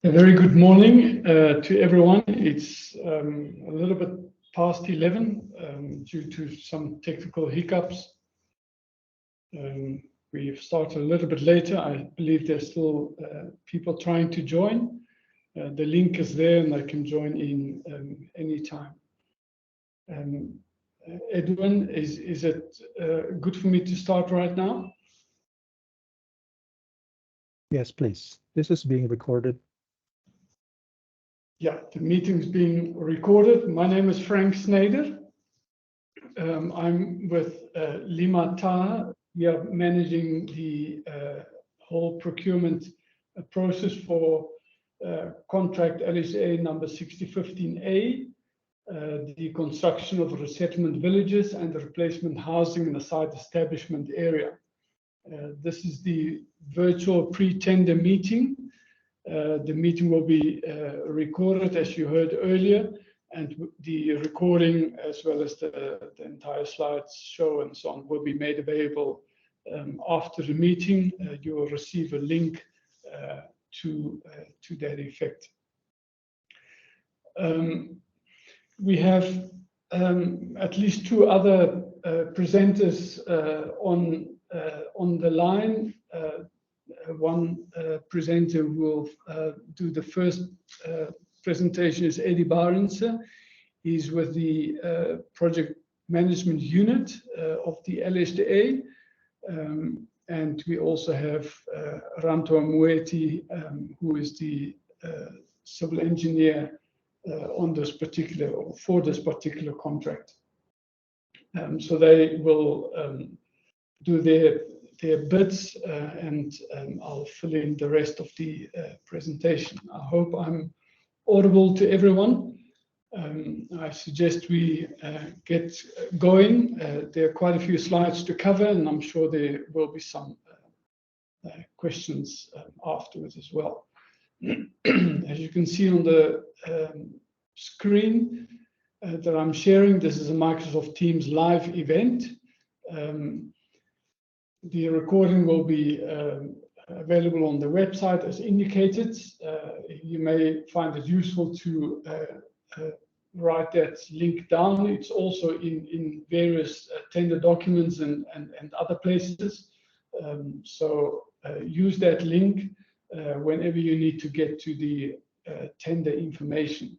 A very good morning to everyone. It's a little bit past 11 due to some technical hiccups. We've started a little bit later. I believe there's still people trying to join. The link is there and they can join in anytime. Edwin, is it good for me to start right now? Yes, please. This is being recorded. Yeah, the meeting's being recorded. My name is Frank Snyder. I'm with Lima Taha. We are managing the whole procurement process for contract LSA number 6015A, the construction of resettlement villages and the replacement housing in the site establishment area. This is the virtual pre-tender meeting. The meeting will be recorded, as you heard earlier, and the recording, as well as the entire slides show and so on, will be made available after the meeting. You will receive a link to that effect. We have at least two other presenters on the line. One presenter will do the first presentation is Eddie Barrense. He's with the project management unit of the LSDA. And we also have Ranto Mueti, who is the civil engineer on this particular, or for this particular contract. So they will do their bits and I'll fill in the rest of the presentation. I hope I'm audible to everyone. I suggest we get going. There are quite a few slides to cover, and I'm sure there will be some questions afterwards as well. As you can see on the screen that I'm sharing, this is a Microsoft Teams live event. The recording will be available on the website as indicated. You may find it useful to write that link down. It's also in various tender documents and other places. So use that link whenever you need to get to the tender information.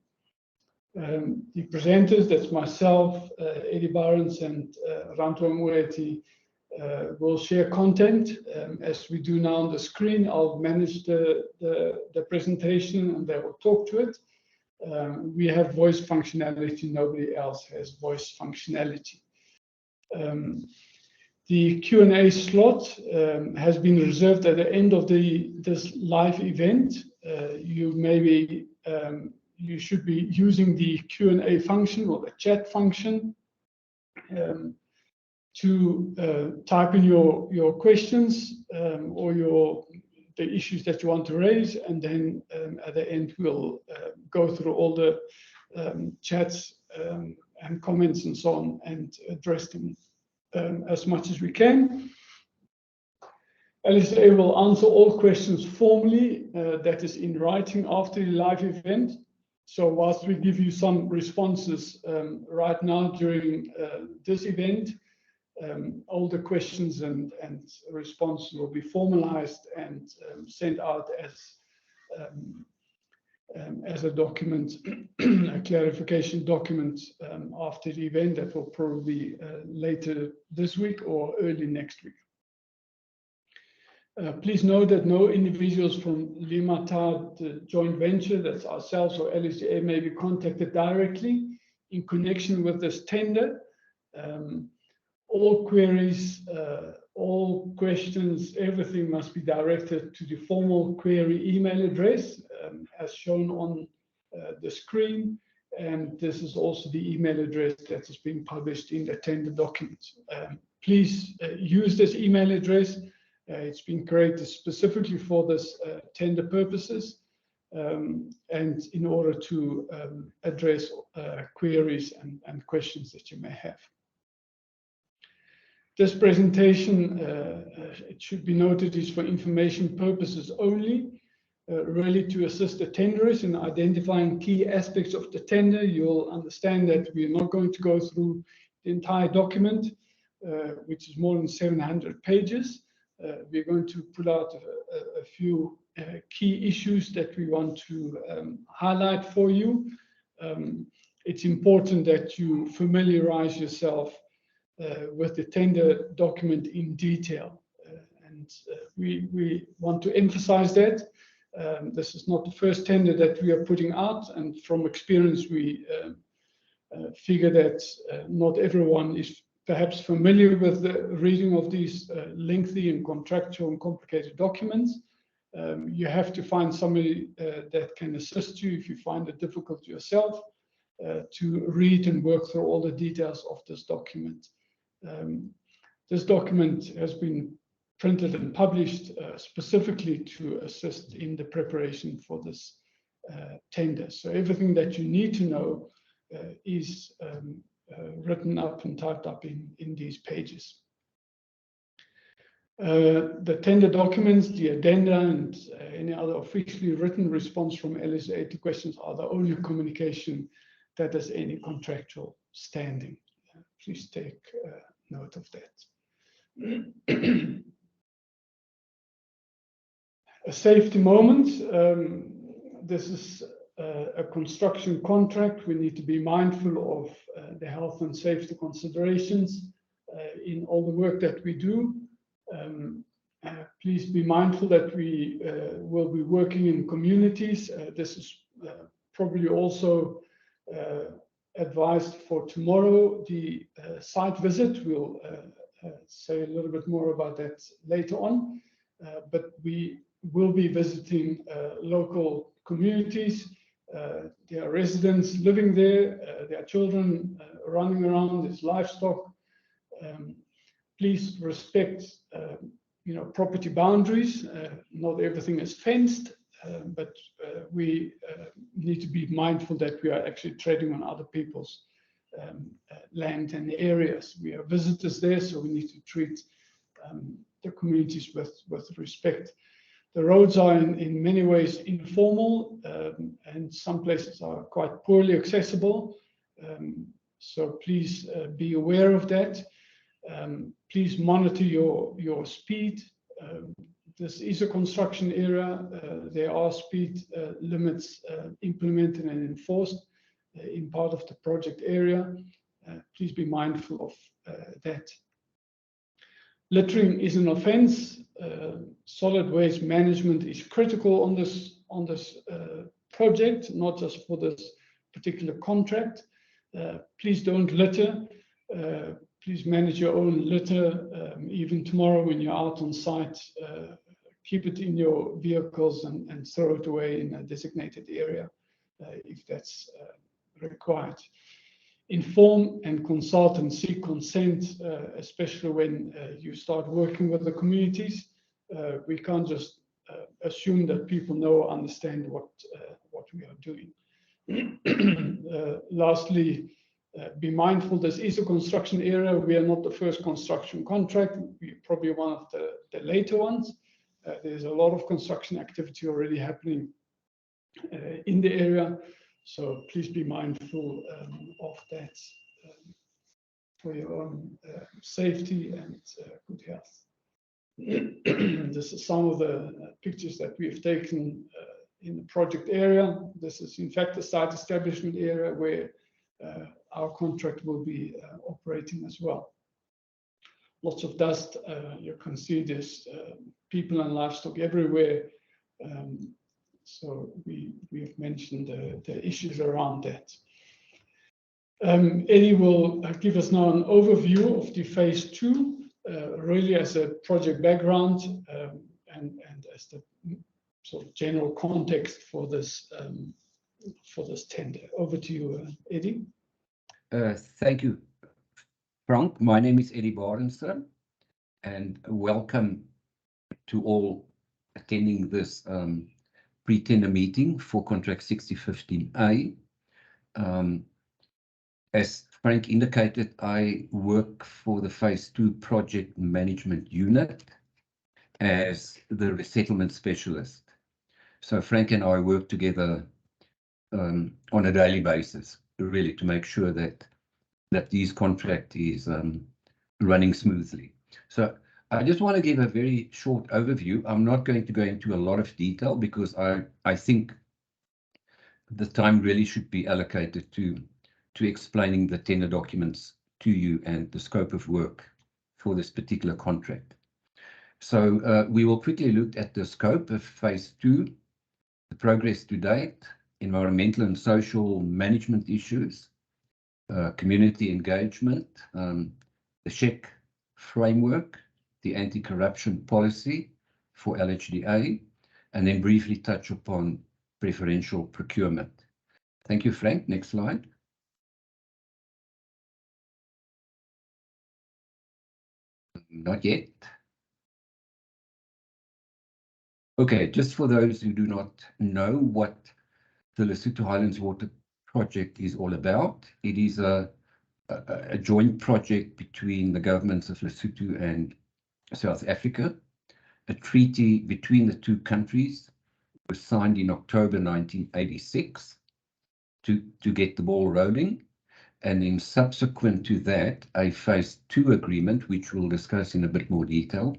The presenters, that's myself, Eddie Barrense and Ranto Mueti, will share content as we do now on the screen. I'll manage the presentation and they will talk to it. We have voice functionality, nobody else has voice functionality. The Q&A slot has been reserved at the end of this live event. You should be using the Q&A function or the chat function to type in your questions or the issues that you want to raise, and then at the end we'll go through all the chats and comments and so on and address them as much as we can. LSA will answer all questions formally, that is in writing after the live event. So whilst we give you some responses right now during this event, all the questions and responses will be formalized and sent out as a document, a clarification document after the event. That will probably be later this week or early next week. Please note that no individuals from Lima Taha, the joint venture, that's ourselves or LSDA, may be contacted directly in connection with this tender. All queries, all questions, everything must be directed to the formal query email address as shown on the screen. And this is also the email address that is being published in the tender documents. Please use this email address. It's been created specifically for this tender purposes and in order to address queries and questions that you may have. This presentation, it should be noted, is for information purposes only. really to assist the tenderers in identifying key aspects of the tender. You'll understand that we're not going to go through the entire document, which is more than 700 pages. We're going to pull out a few key issues that we want to highlight for you. It's important that you familiarize yourself with the tender document in detail. We want to emphasize that. This is not the first tender that we are putting out, and from experience we figure that not everyone is perhaps familiar with the reading of these lengthy and contractual and complicated documents. You have to find somebody that can assist you if you find it difficult yourself to read and work through all the details of this document. This document has been printed and published specifically to assist in the preparation for this tender. So everything that you need to know is written up and typed up in these pages. The tender documents, the addenda, and any other officially written response from LSA to questions are the only communication that has any contractual standing. Please take note of that. A safety moment. This is a construction contract. We need to be mindful of the health and safety considerations in all the work that we do. Please be mindful that we will be working in communities. This is probably also advised for tomorrow, the site visit. We'll say a little bit more about that later on, but we will be visiting local communities. There are residents living there, there are children running around, there's livestock. Please respect property boundaries. Not everything is fenced, but we need to be mindful that we are actually treading on other people's land and areas. We are visitors there, so we need to treat the communities with respect. The roads are in many ways informal, and some places are quite poorly accessible. So please be aware of that. Please monitor your speed. This is a construction area. There are speed limits implemented and enforced in part of the project area. Please be mindful of that. Littering is an offence. Solid waste management is critical on this project, not just for this particular contract. Please don't litter. Please manage your own litter. Even tomorrow when you're out on site, keep it in your vehicles and throw it away in a designated area if that's required. Inform and consult and seek consent, especially when you start working with the communities. We can't just assume that people know or understand what we are doing. Lastly, be mindful this is a construction area. We are not the first construction contract. We're probably one of the later ones. There's a lot of construction activity already happening in the area. So please be mindful of that for your own safety and good health. This is some of the pictures that we have taken in the project area. This is in fact the site establishment area where our contract will be operating as well. Lots of dust. You can see there's people and livestock everywhere. So we have mentioned the issues around that. Eddie will give us now an overview of the phase 2, really as a project background and as the sort of general context for this tender. Over to you, Eddie. Thank you, Frank. My name is Eddie Barenster, and welcome to all attending this pre-tender meeting for contract 6015A. As Frank indicated, I work for the phase 2 project management unit as the resettlement specialist. So Frank and I work together on a daily basis, really, to make sure that these contract is running smoothly. So I just want to give a very short overview. I'm not going to go into a lot of detail because I think the time really should be allocated to explaining the tender documents to you and the scope of work for this particular contract. So we will quickly look at the scope of phase 2, the progress to date, environmental and social management issues, community engagement, the SHEC framework, the anti-corruption policy for LHDA, and then briefly touch upon preferential procurement. Thank you, Frank. Next slide. Not yet. Okay, just for those who do not know what the Lesotho Highlands Water Project is all about, it is a joint project between the governments of Lesotho and South Africa. A treaty between the two countries was signed in October 1986 to get the ball rolling. And then subsequent to that, a phase 2 agreement, which we'll discuss in a bit more detail,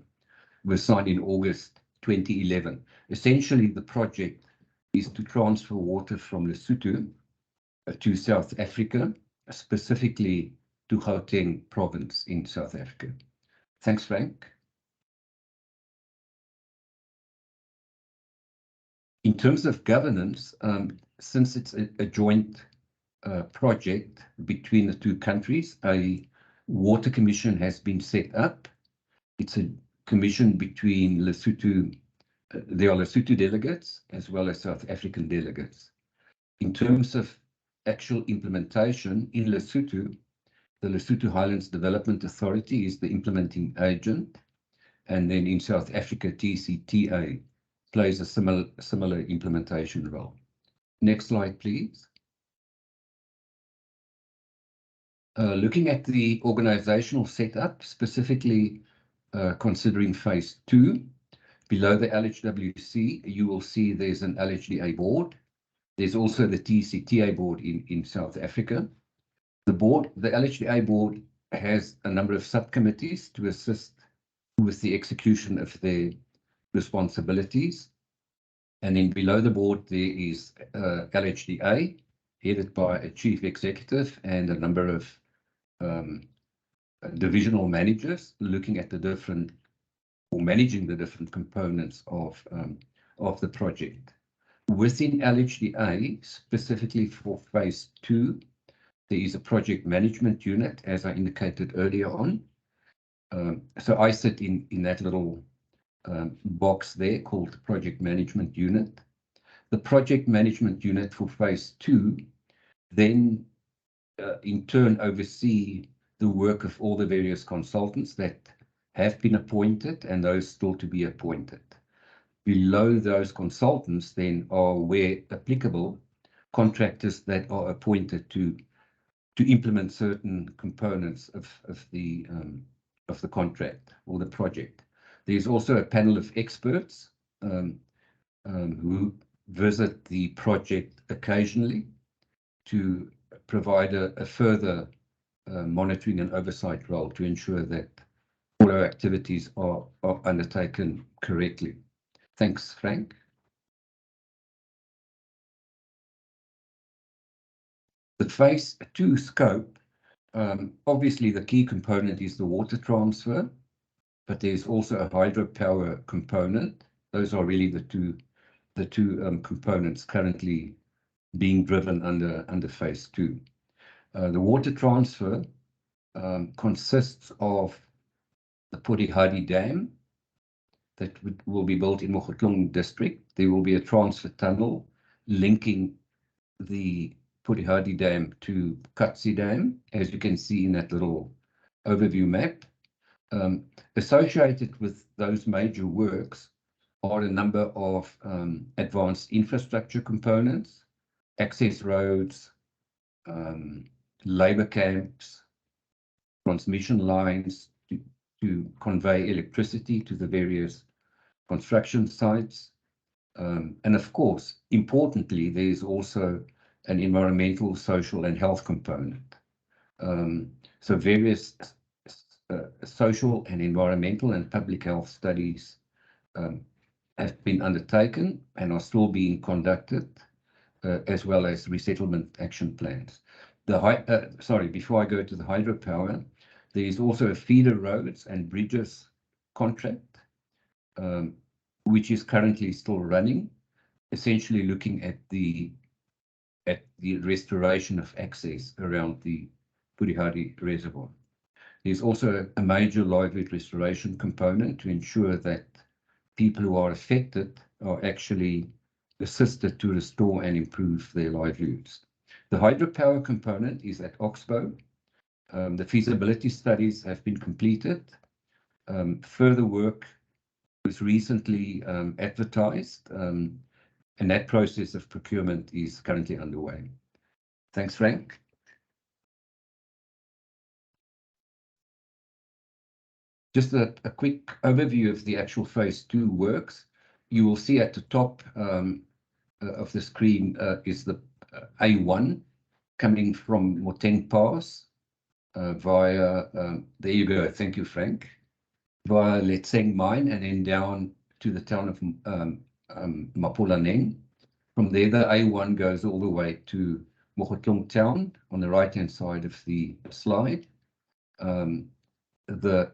was signed in August 2011. Essentially, the project is to transfer water from Lesotho to South Africa, specifically to Gauteng province in South Africa. Thanks, Frank. In terms of governance, since it's a joint project between the two countries, a water commission has been set up. It's a commission between Lesotho, there are Lesotho delegates as well as South African delegates. In terms of actual implementation in Lesotho, the Lesotho Highlands Development Authority is the implementing agent, and then in South Africa, TCTA plays a similar implementation role. Next slide, please. Looking at the organizational setup, specifically considering phase 2, below the LHWC, you will see there's an LHDA board. There's also the TCTA board in South Africa. The LHDA board has a number of subcommittees to assist with the execution of their responsibilities. And then below the board, there is LHDA, headed by a chief executive and a number of divisional managers looking at the different, or managing the different components of the project. Within LHDA, specifically for phase 2, there is a project management unit, as I indicated earlier on. So I sit in that little box there called the project management unit. The project management unit for phase 2 then in turn oversee the work of all the various consultants that have been appointed and those still to be appointed. Below those consultants then are, where applicable, contractors that are appointed to implement certain components of the contract or the project. There's also a panel of experts who visit the project occasionally to provide a further monitoring and oversight role to ensure that all our activities are undertaken correctly. Thanks, Frank. The phase 2 scope, obviously the key component is the water transfer, but there's also a hydropower component. Those are really the two components currently being driven under phase 2. The water transfer consists of the Podihadi Dam that will be built in Mogotong district. There will be a transfer tunnel linking the Podihadi Dam to Katsi Dam, as you can see in that little overview map. Associated with those major works are a number of advanced infrastructure components, access roads, labor camps, transmission lines to convey electricity to the various construction sites, And of course, importantly, there is also an environmental, social, and health component. So various social and environmental and public health studies have been undertaken and are still being conducted, as well as resettlement action plans. Before I go to the hydropower, there is also a feeder roads and bridges contract, which is currently still running, essentially looking at the restoration of access around the Purihari Reservoir. There's also a major livelihood restoration component to ensure that people who are affected are actually assisted to restore and improve their livelihoods. The hydropower component is at Oxbow. The feasibility studies have been completed. Further work was recently advertised, and that process of procurement is currently underway. Thanks, Frank. Just a quick overview of the actual phase 2 works. You will see at the top of the screen is the A1 coming from Moteng Pass via, there you go, thank you, Frank, via Letseng Mine and then down to the town of Mapulaneng. From there, the A1 goes all the way to Mogotlong town on the right-hand side of the slide. The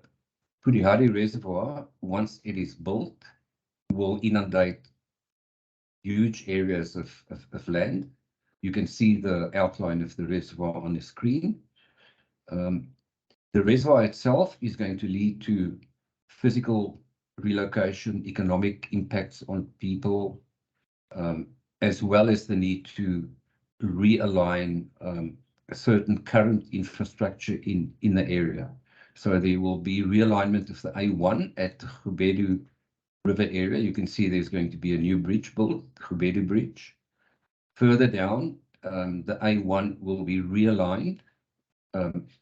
Purihari Reservoir, once it is built, will inundate huge areas of land. You can see the outline of the reservoir on the screen. The reservoir itself is going to lead to physical relocation, economic impacts on people, as well as the need to realign a certain current infrastructure in the area. So there will be realignment of the A1 at the Khubedu River area. You can see there's going to be a new bridge built, Khubedu Bridge. Further down, the A1 will be realigned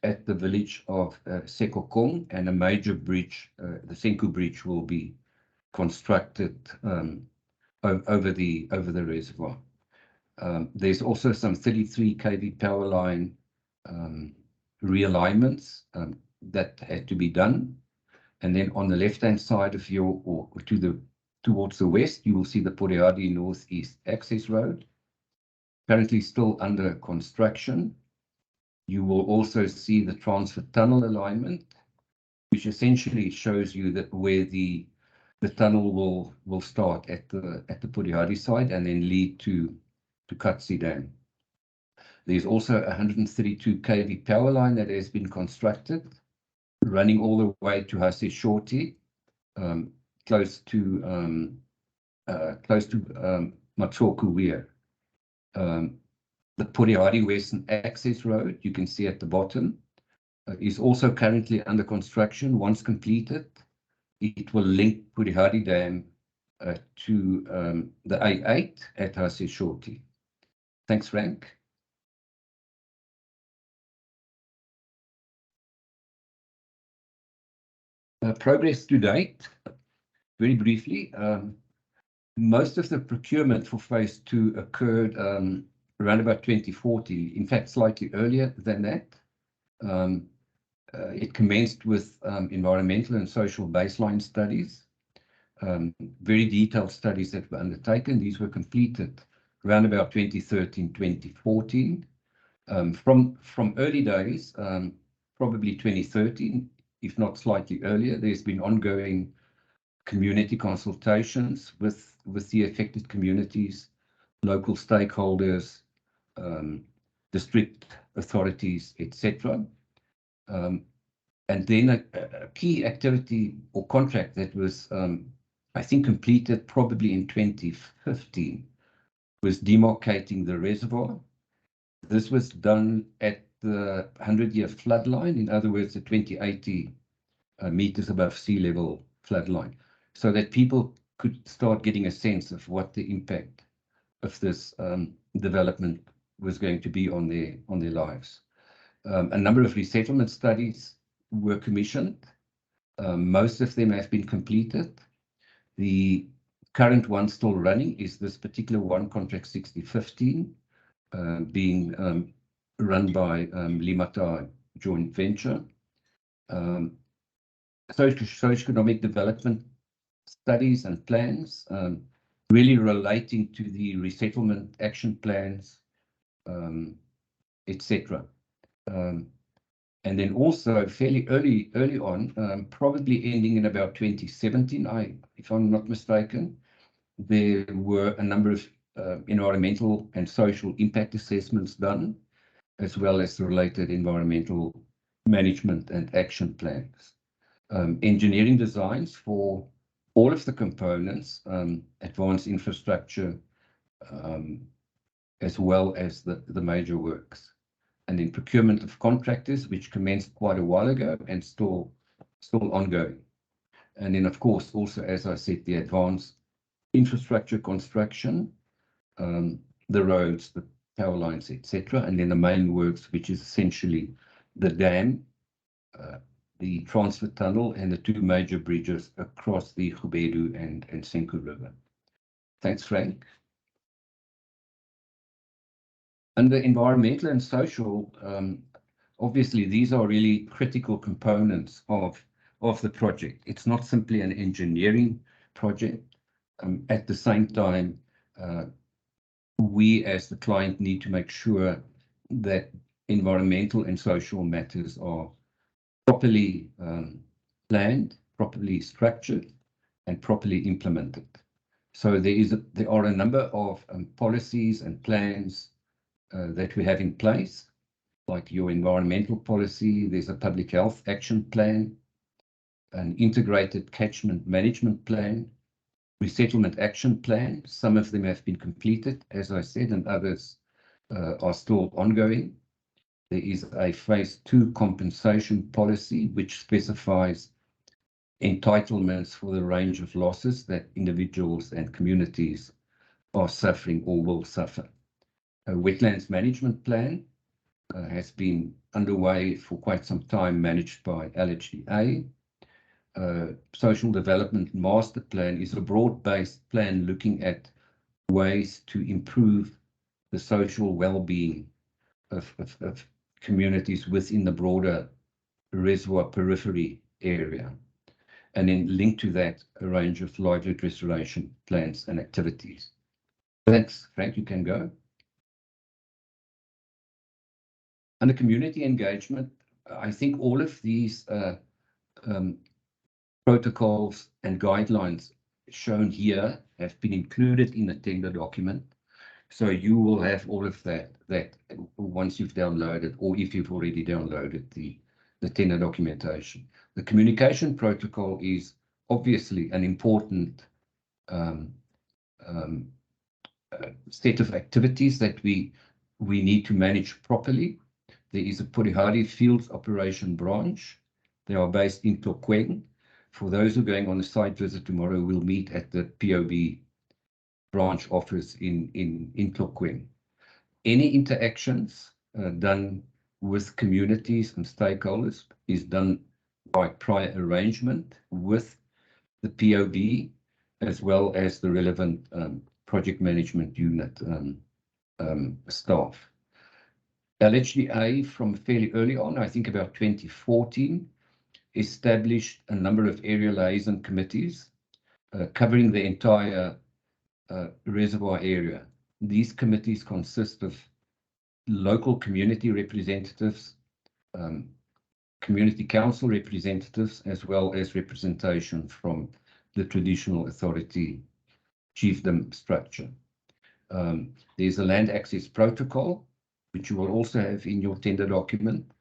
at the village of Sekokong, and a major bridge, the Senku Bridge, will be constructed over the reservoir. There's also some 33 kV power line realignments that had to be done. And then on the left-hand side of towards the west, you will see the Purihari Northeast Access Road, currently still under construction. You will also see the transfer tunnel alignment, which essentially shows you that where the tunnel will start at the Purihari side and then lead to Katsi Dam. There's also a 132 kV power line that has been constructed, running all the way to Hase Shorty, close to Matsoku Weir. The Purihari Western Access Road, you can see at the bottom, is also currently under construction. Once completed, it will link Purihari Dam to the A8 at Hase Shorty. Thanks, Frank. Progress to date, very briefly. Most of the procurement for phase 2 occurred around about 2040, in fact, slightly earlier than that. It commenced with environmental and social baseline studies, very detailed studies that were undertaken. These were completed around about 2013, 2014. From early days, probably 2013, if not slightly earlier, there's been ongoing community consultations with the affected communities, local stakeholders, district authorities, etc. And then a key activity or contract that was, I think, completed probably in 2015 was demarcating the reservoir. This was done at the 100-year flood line, in other words, the 2080 meters above sea level flood line, so that people could start getting a sense of what the impact of this development was going to be on their lives. A number of resettlement studies were commissioned. Most of them have been completed. The current one still running is this particular one, contract 6015, being run by Limata joint venture. Socioeconomic development studies and plans, really relating to the resettlement action plans, etc. And then also fairly early on, probably ending in about 2017, if I'm not mistaken, there were a number of environmental and social impact assessments done, as well as the related environmental management and action plans. Engineering designs for all of the components, advanced infrastructure, as well as the major works. And then procurement of contractors, which commenced quite a while ago and still ongoing. And then, of course, also, as I said, the advanced infrastructure construction, the roads, the power lines, etc. And then the main works, which is essentially the dam, the transfer tunnel, and the two major bridges across the Khubedu and Senku River. Thanks, Frank. Under environmental and social, obviously, these are really critical components of the project. It's not simply an engineering project. At the same time, we as the client need to make sure that environmental and social matters are properly planned, properly structured, and properly implemented. So there are a number of policies and plans that we have in place, like your environmental policy. There's a public health action plan, an integrated catchment management plan, resettlement action plan. Some of them have been completed, as I said, and others are still ongoing. There is a phase 2 compensation policy, which specifies entitlements for the range of losses that individuals and communities are suffering or will suffer. A wetlands management plan has been underway for quite some time, managed by LHDA. Social Development Master Plan is a broad-based plan looking at ways to improve the social well-being of communities within the broader reservoir periphery area. And then linked to that, a range of livelihood restoration plans and activities. Thanks, Frank, you can go. Under community engagement, I think all of these protocols and guidelines shown here have been included in the tender document. So you will have all of that once you've downloaded, or if you've already downloaded the tender documentation. The communication protocol is obviously an important set of activities that we need to manage properly. There is a Purihari Fields Operation Branch. They are based in Tlokweng. For those who are going on a site visit tomorrow, we'll meet at the POB branch office in Tlokweng. Any interactions done with communities and stakeholders is done by prior arrangement with the POB, as well as the relevant project management unit staff. LHDA, from fairly early on, I think about 2014, established a number of area liaison committees covering the entire reservoir area. These committees consist of local community representatives, community council representatives, as well as representation from the traditional authority chiefdom structure. There's a land access protocol, which you will also have in your tender document.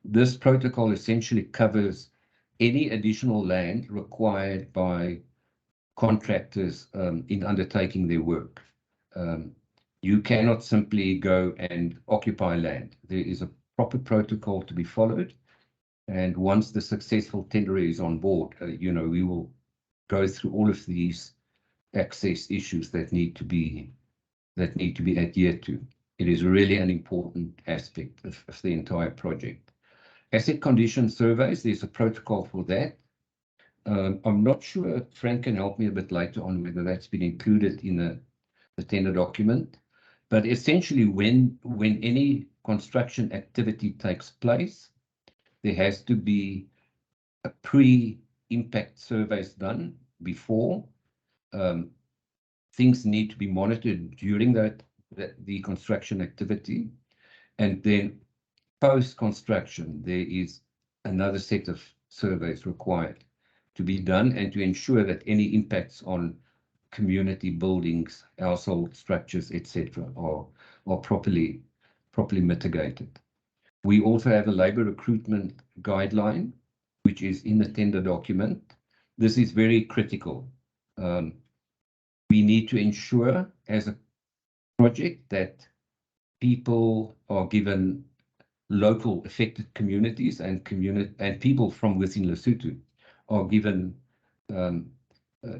This protocol essentially covers any additional land required by contractors in undertaking their work. You cannot simply go and occupy land. There is a proper protocol to be followed. And once the successful tenderer is on board, we will go through all of these access issues that need to be adhered to. It is really an important aspect of the entire project. Asset condition surveys, there's a protocol for that. I'm not sure, Frank can help me a bit later on whether that's been included in the tender document. But essentially, when any construction activity takes place, there has to be a pre-impact surveys done before. Things need to be monitored during the construction activity. And then post-construction, there is another set of surveys required to be done and to ensure that any impacts on community buildings, household structures, etc., are properly mitigated. We also have a labour recruitment guideline, which is in the tender document. This is very critical. We need to ensure as a project that people are given local affected communities and people from within Lesotho are given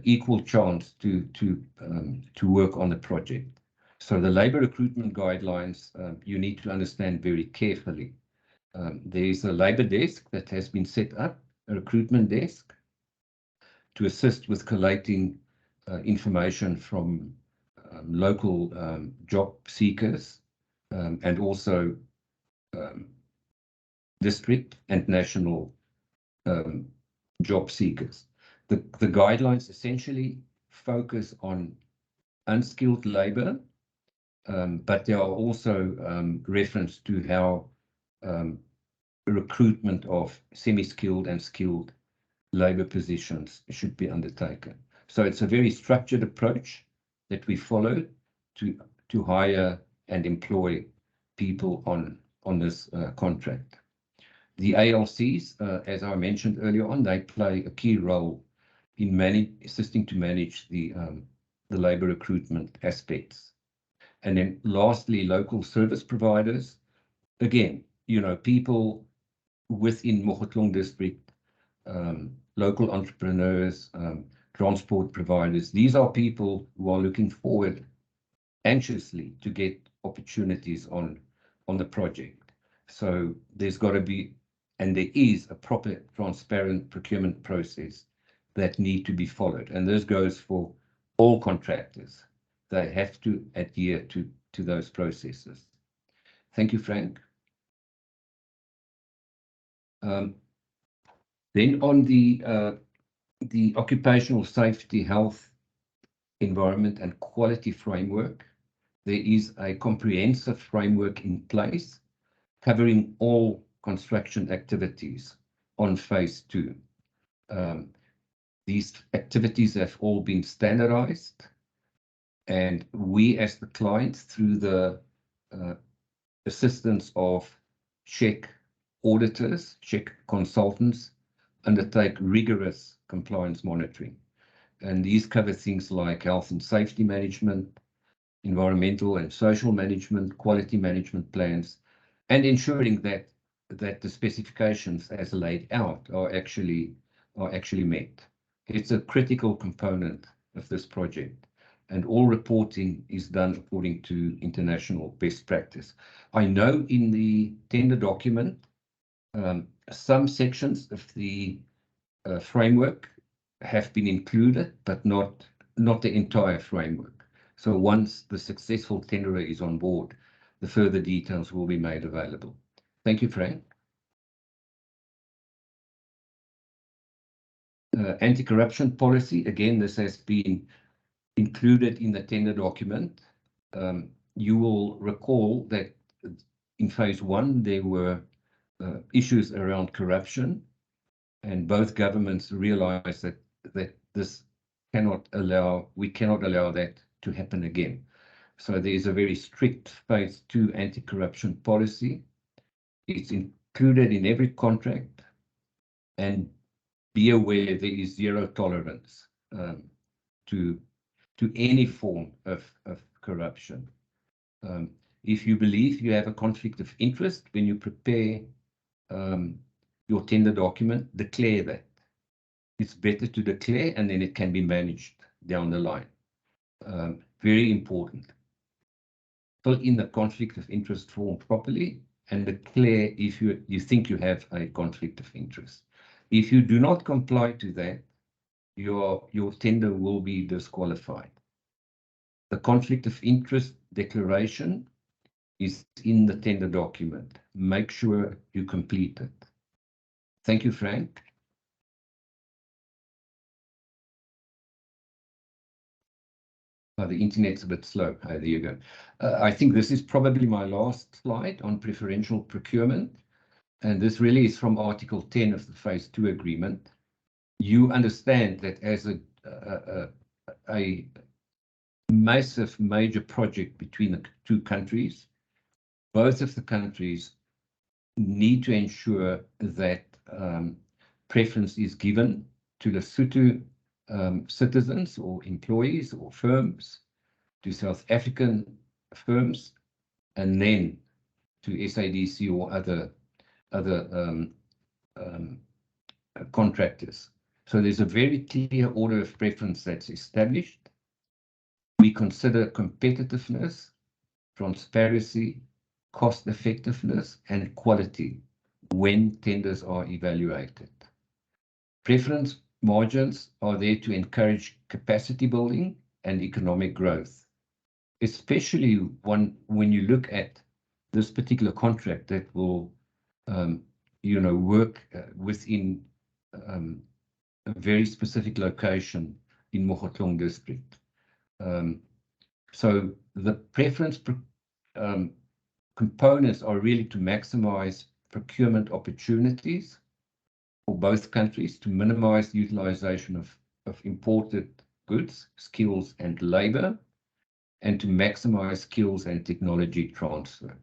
equal chance to work on the project. So the labour recruitment guidelines you need to understand very carefully. There is a labour desk that has been set up, a recruitment desk, to assist with collating information from local job seekers and also district and national job seekers. The guidelines essentially focus on unskilled labour, but there are also reference to how recruitment of semi-skilled and skilled labour positions should be undertaken. So it's a very structured approach that we follow to hire and employ people on this contract. The ALCs, as I mentioned earlier on, they play a key role in assisting to manage the labour recruitment aspects. And then lastly, local service providers. Again, people within Mokhotlong district, local entrepreneurs, transport providers. These are people who are looking forward anxiously to get opportunities on the project. So there's got to be, and there is, a proper transparent procurement process that need to be followed. And this goes for all contractors. They have to adhere to those processes. Thank you, Frank. Then on the occupational safety, health, environment and quality framework, there is a comprehensive framework in place covering all construction activities on phase 2. These activities have all been standardized, and we as the client, through the assistance of check auditors, check consultants, undertake rigorous compliance monitoring. And these cover things like health and safety management, environmental and social management, quality management plans, and ensuring that the specifications as laid out are actually met. It's a critical component of this project, and all reporting is done according to international best practice. I know in the tender document, some sections of the framework have been included, but not the entire framework. So once the successful tenderer is on board, the further details will be made available. Thank you, Frank. Anti-corruption policy, again, this has been included in the tender document. You will recall that in phase 1, there were issues around corruption, and both governments realized that we cannot allow that to happen again. So there is a very strict phase 2 anti-corruption policy. It's included in every contract, and be aware there is zero tolerance to any form of corruption. If you believe you have a conflict of interest when you prepare your tender document, declare that. It's better to declare, and then it can be managed down the line. Very important. Fill in the conflict of interest form properly and declare if you think you have a conflict of interest. If you do not comply to that, your tender will be disqualified. The conflict of interest declaration is in the tender document. Make sure you complete it. Thank you, Frank. Oh, the internet's a bit slow. Oh, there you go. I think this is probably my last slide on preferential procurement. And this really is from Article 10 of the Phase 2 agreement. You understand that as a massive major project between the two countries, both of the countries need to ensure that preference is given to Lesotho citizens or employees or firms, to South African firms, and then to SADC or other contractors. So there's a very clear order of preference that's established. We consider competitiveness, transparency, cost effectiveness, and quality when tenders are evaluated. Preference margins are there to encourage capacity building and economic growth, especially when you look at this particular contract that will work within a very specific location in Mogotlong district. So the preference components are really to maximize procurement opportunities for both countries, to minimize the utilization of imported goods, skills, and labor, and to maximize skills and technology transfer.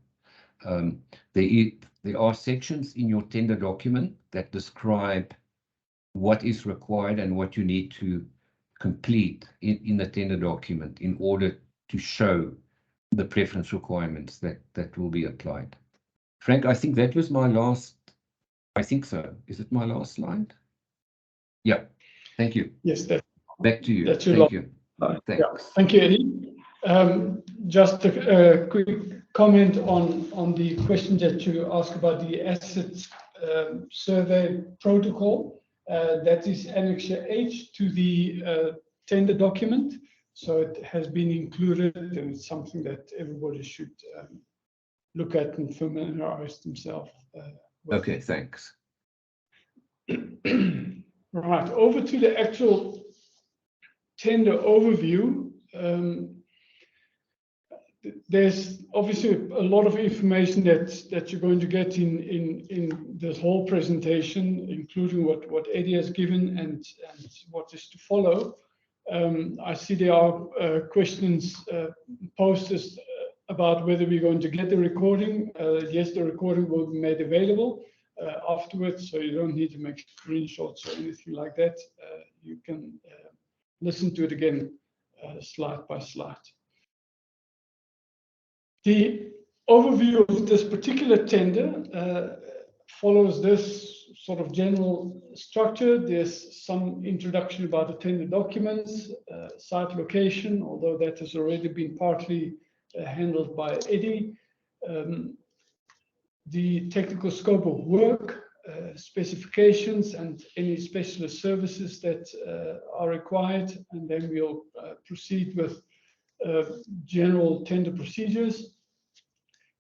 There are sections in your tender document that describe what is required and what you need to complete in the tender document in order to show the preference requirements that will be applied. Frank, I think that was my last. I think so. Is it my last slide? Yeah. Thank you. Yes. Back to you. That's your Thank you. Thanks. Yeah. Thank you, Eddie. Just a quick comment on the question that you asked about the asset survey protocol. That is Annexure H to the tender document. So it has been included, and it's something that everybody should look at and familiarize themselves with. Okay, thanks. Right, over to the actual tender overview. There's obviously a lot of information that you're going to get in this whole presentation, including what Eddie has given and what is to follow. I see there are questions posted about whether we're going to get the recording. Yes, the recording will be made available afterwards, so you don't need to make screenshots or anything like that. You can listen to it again, slide by slide. The overview of this particular tender follows this sort of general structure. There's some introduction about the tender documents, site location, although that has already been partly handled by Eddie. The technical scope of work, specifications, and any specialist services that are required. And then we'll proceed with general tender procedures,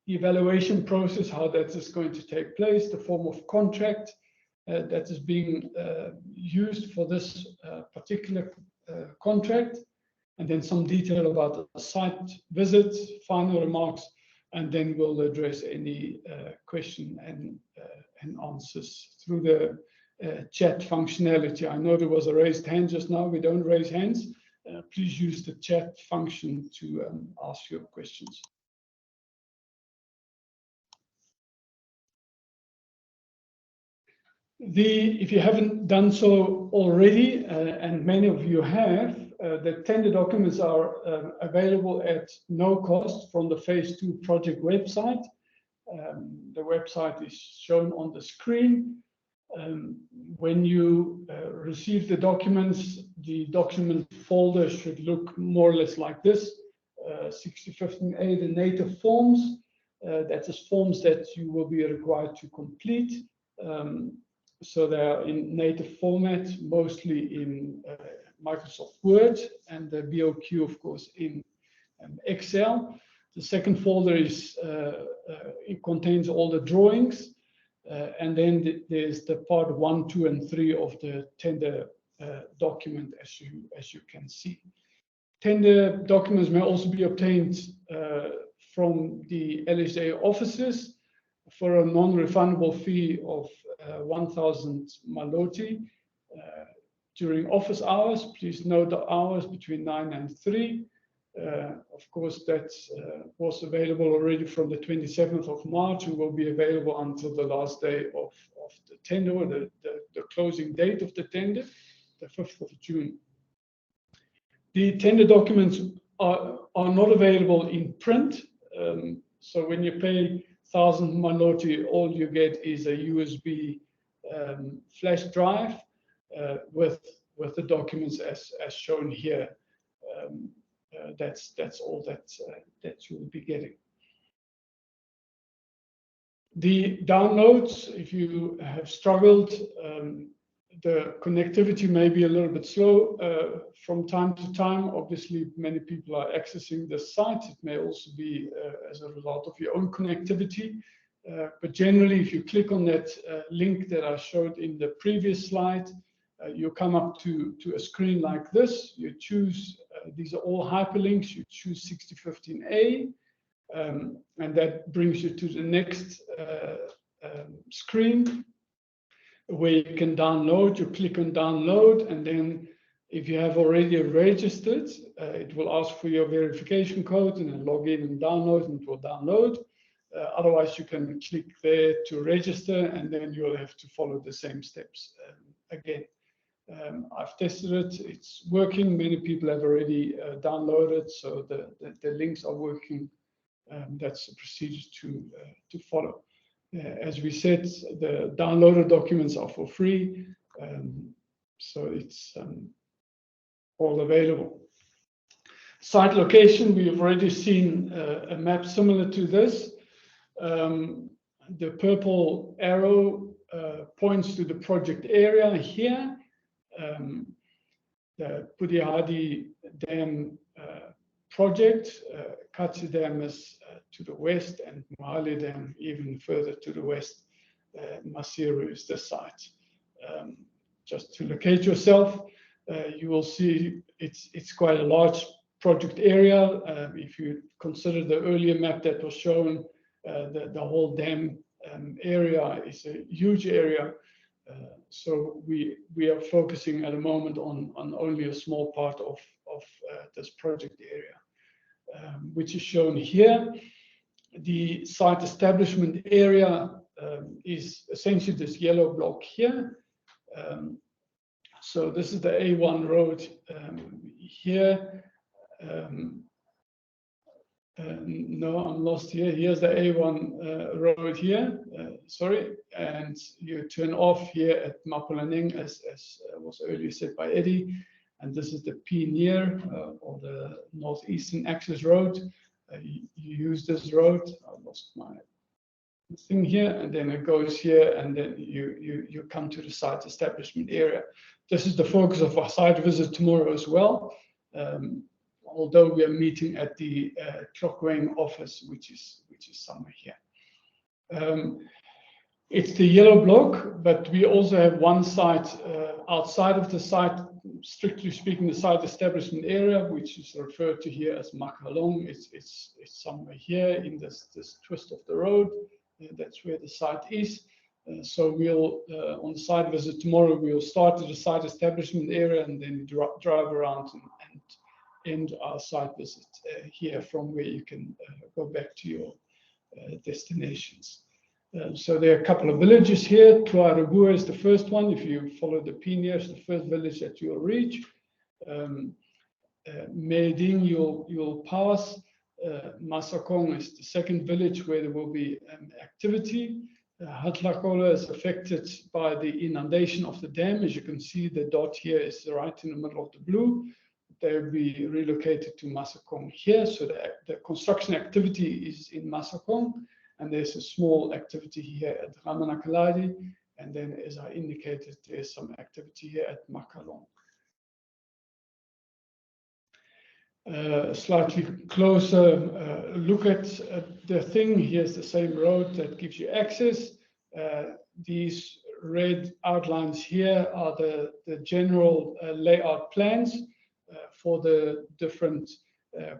the evaluation process, how that is going to take place, the form of contract that is being used for this particular contract, and then some detail about the site visits, final remarks, and then we'll address any question and answers through the chat functionality. I know there was a raised hand just now. We don't raise hands. Please use the chat function to ask your questions. If you haven't done so already, and many of you have, the tender documents are available at no cost from the Phase 2 project website. The website is shown on the screen. When you receive the documents, the document folder should look more or less like this. C6015A, the native forms. That is forms that you will be required to complete. So they are in native format, mostly in Microsoft Word, and the BOQ, of course, in Excel. The second folder is it contains all the drawings, and then there's the part 1, 2, and 3 of the tender document, as you can see. Tender documents may also be obtained from the LHA offices for a non-refundable fee of 1,000 maloti during office hours. Please note the hours between 9 and 3. Of course, that was available already from the 27th of March and will be available until the last day of the tender, or the closing date of the tender, the 5th of June. The tender documents are not available in print. So when you pay 1,000 maloti, all you get is a USB flash drive with the documents as shown here. That's all that you will be getting. The downloads, if you have struggled, the connectivity may be a little bit slow from time to time. Obviously, many people are accessing the site. It may also be as a result of your own connectivity. But generally, if you click on that link that I showed in the previous slide, you come up to a screen like this. You choose, these are all hyperlinks. You choose C6015A, and that brings you to the next screen where you can download. You click on download, and then if you have already registered, it will ask for your verification code, and then log in and download, and it will download. Otherwise, you can click there to register, and then you'll have to follow the same steps again. I've tested it, it's working. Many people have already downloaded, so the links are working. That's the procedure to follow. As we said, the downloaded documents are for free, so it's all available. Site location, we've already seen a map similar to this. The purple arrow points to the project area here. The Pudihadi Dam project, Katsi Dam is to the west, and Mohali Dam even further to the west. Masiru is the site. Just to locate yourself, you will see it's quite a large project area. If you consider the earlier map that was shown, the whole dam area is a huge area. So we are focusing at the moment on only a small part of this project area, which is shown here. The site establishment area is essentially this yellow block here. So this is the A1 road here. No, I'm lost here. Here's the A1 road here, sorry. And you turn off here at Mapulaneng, as was earlier said by Eddie. And this is the P-Near, or the Northeastern Access Road. You use this road. I lost my thing here, and then it goes here, and then you come to the site establishment area. This is the focus of our site visit tomorrow as well. Although we are meeting at the Clockwing office, which is somewhere here. It's the yellow block, but we also have one site outside of the site, strictly speaking, the site establishment area, which is referred to here as Makalong. It's somewhere here in this twist of the road. That's where the site is. So we'll, on the site visit tomorrow, we'll start at the site establishment area and then drive around and end our site visit here, from where you can go back to your destinations. So there are a couple of villages here. Tuarabua is the first one. If you follow the P-Near, it's the first village that you'll reach. Meding you'll pass. Masakong is the second village where there will be activity. Hatlakola is affected by the inundation of the dam. As you can see, the dot here is right in the middle of the blue. They will be relocated to Masakong here. So the construction activity is in Masakong, and there's a small activity here at Ramanakaladi. And then, as I indicated, there's some activity here at Makalong. Slightly closer look at the thing. Here's the same road that gives you access. These red outlines here are the general layout plans for the different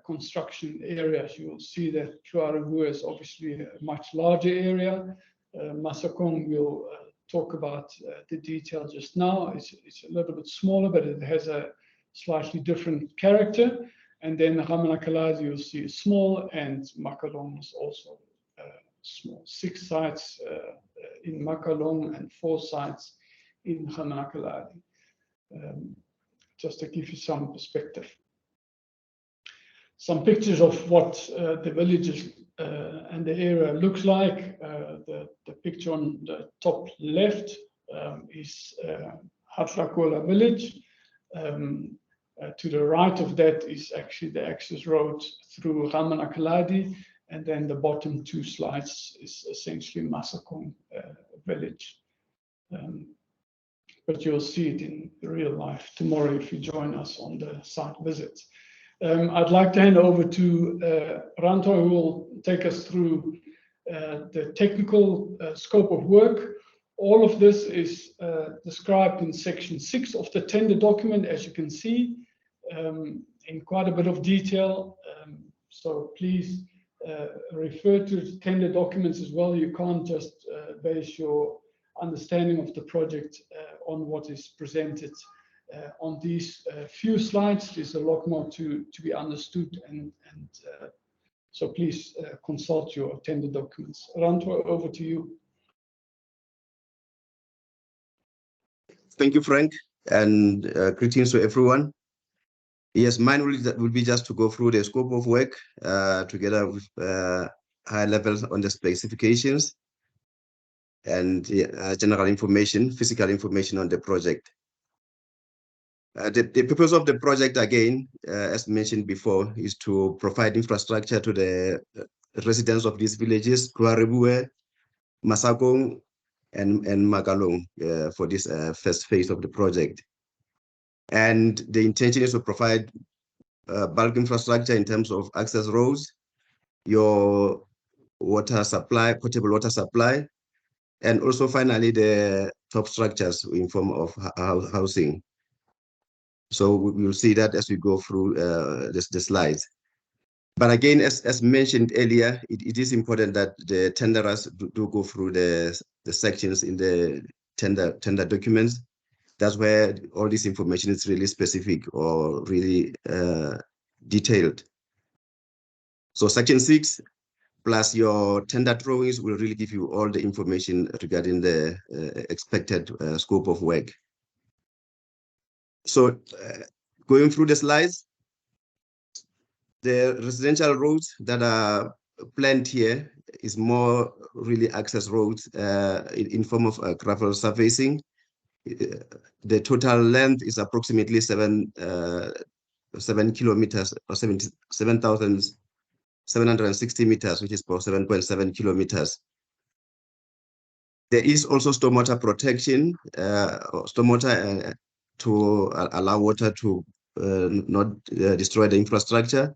construction areas. You will see that Tuaregu is obviously a much larger area. Masakong will talk about the detail just now. It's a little bit smaller, but it has a slightly different character. And then Ramanakaladi, you'll see is small, and Makalong is also small. 6 sites in Makalong and 4 sites in Ramanakaladi. Just to give you some perspective. Some pictures of what the villages and the area looks like. The picture on the top left is Hatlakola village. To the right of that is actually the access road through Ramanakaladi, and then the bottom 2 slides is essentially Masakong village. But you'll see it in real life tomorrow if you join us on the site visits. I'd like to hand over to Ranto, who will take us through the technical scope of work. All of this is described in section 6 of the tender document, as you can see, in quite a bit of detail. So please refer to the tender documents as well. You can't just base your understanding of the project on what is presented on these few slides. There's a lot more to be understood, and so please consult your tender documents. Ranto, over to you. Thank you, Frank, and greetings to everyone. Yes, mine will be just to go through the scope of work together with high levels on the specifications and general information, physical information on the project. The purpose of the project, again, as mentioned before, is to provide infrastructure to the residents of these villages, Tuaregu, Masakong, and Makalong for this first phase of the project. And the intention is to provide bulk infrastructure in terms of access roads, your water supply, potable water supply, and also finally the top structures in form of housing. So we will see that as we go through the slides. But again, as mentioned earlier, it is important that the tenderers do go through the sections in the tender documents. That's where all this information is really specific or really detailed. So section 6 plus your tender drawings will really give you all the information regarding the expected scope of work. So going through the slides, the residential roads that are planned here is more really access roads in form of gravel surfacing. The total length is approximately 7 kilometers or 7,760 meters, which is about 7.7 kilometers. There is also stormwater protection, stormwater to allow water to not destroy the infrastructure.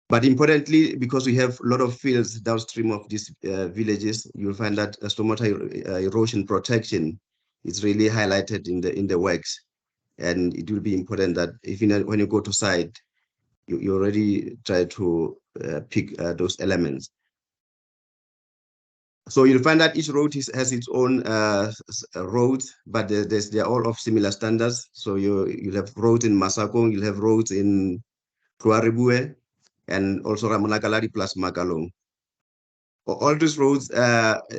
But importantly, because we have a lot of fields downstream of these villages, you'll find that stormwater erosion protection is really highlighted in the works. And it will be important that even when you go to site, you already try to pick those elements. So you'll find that each road has its own roads, but they're all of similar standards. So you'll have roads in Masakong, you'll have roads in Tuaregu, and also Ramanakaladi plus Makalong. All these roads,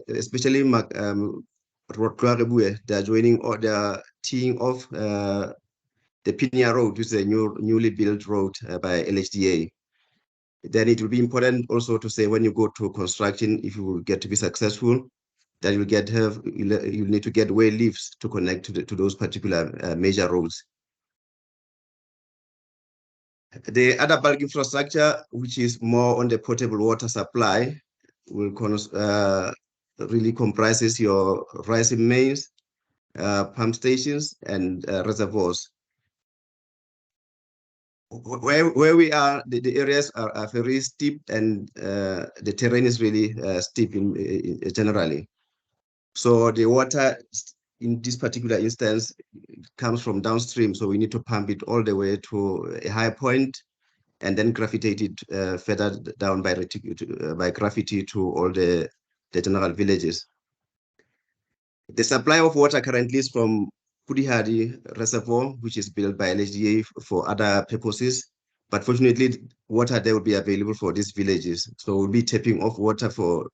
especially Road Tuaregu, they're joining or they're teeing off the Pinia Road, which is a newly built road by LHDA. Then it will be important also to say when you go to construction, if you get to be successful, that you'll need to get way lifts to connect to those particular major roads. The other bulk infrastructure, which is more on the potable water supply, will really comprises your rising mains, pump stations, and reservoirs. Where we are, the areas are very steep, and the terrain is really steep generally. So the water in this particular instance comes from downstream, so we need to pump it all the way to a high point and then gravitate it further down by gravity to all the general villages. The supply of water currently is from Kudihadi Reservoir, which is built by LHDA for other purposes. But fortunately, water there will be available for these villages. So we'll be tapping off water for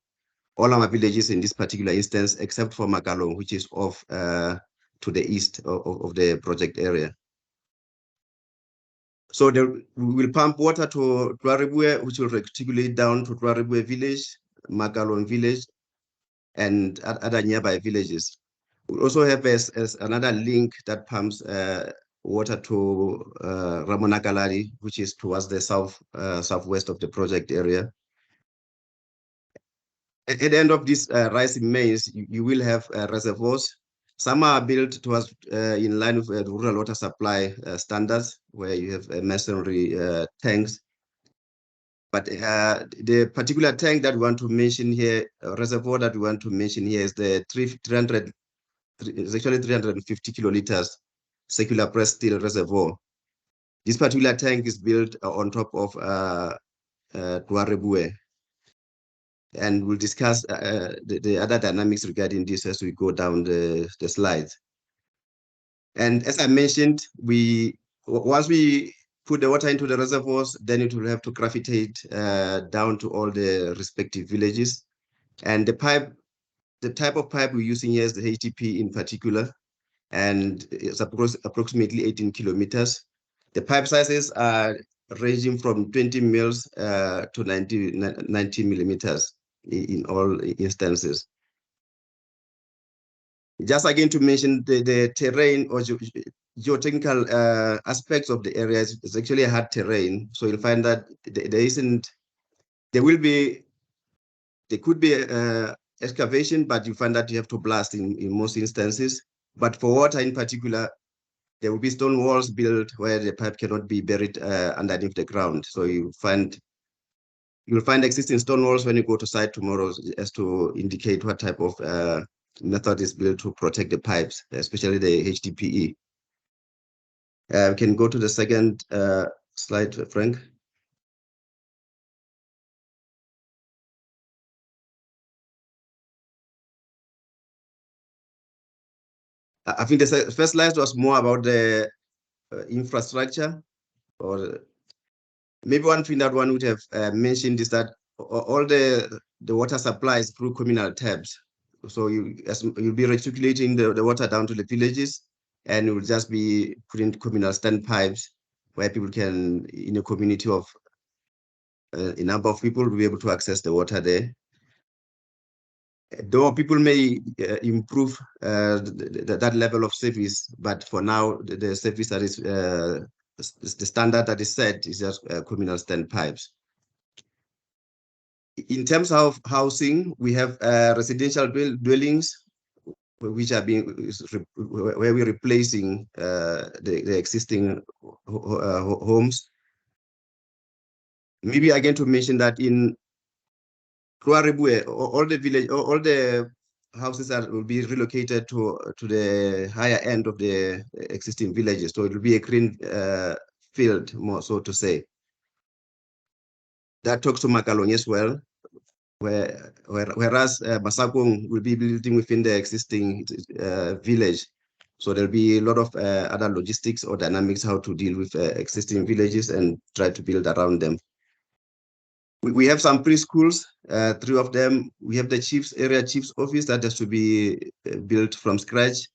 all our villages in this particular instance, except for Magalong, which is off to the east of the project area. So we will pump water to Tuaribue, which will reticulate down to Tuaribue village, Magalong village, and other nearby villages. We also have as another link that pumps water to Ramonakalari, which is towards the southwest of the project area. At the end of this rising mains, you will have reservoirs. Some are built towards in line with rural water supply standards, where you have masonry tanks. But the particular tank that we want to mention here, reservoir that we want to mention here, is the 300. It's actually 350 kiloliters circular press steel reservoir. This particular tank is built on top of Tuaribue. And we'll discuss the other dynamics regarding this as we go down the slides. And as I mentioned, once we put the water into the reservoirs, then it will have to gravitate down to all the respective villages. And the type of pipe we're using here is the HTP in particular, and it's approximately 18 kilometers. The pipe sizes are ranging from 20 mils to 90 millimeters in all instances. Just again to mention the terrain or geotechnical aspects of the area is actually a hard terrain. So you'll find that there could be excavation, but you find that you have to blast in most instances. But for water in particular, there will be stone walls built where the pipe cannot be buried underneath the ground. So you'll find existing stone walls when you go to site tomorrow, as to indicate what type of method is built to protect the pipes, especially the HDPE. We can go to the second slide, Frank. I think the first slide was more about the infrastructure, or maybe one thing that one would have mentioned is that all the water supply is through communal taps. So you'll be recirculating the water down to the villages, and it will just be putting communal standpipes where people can, in a community of a number of people, will be able to access the water there. Though people may improve that level of service, but for now, the service that is the standard that is set is just communal standpipes. In terms of housing, we have residential dwellings, which are where we're replacing the existing homes. Maybe again to mention that in Tuaribue, all the houses will be relocated to the higher end of the existing villages. So it will be a green field, more so to say. That talks to Magalong as well, whereas Masakong will be building within the existing village. So there'll be a lot of other logistics or dynamics how to deal with existing villages and try to build around them. We have some preschools, 3 of them. We have the area chief's office that has to be built from scratch.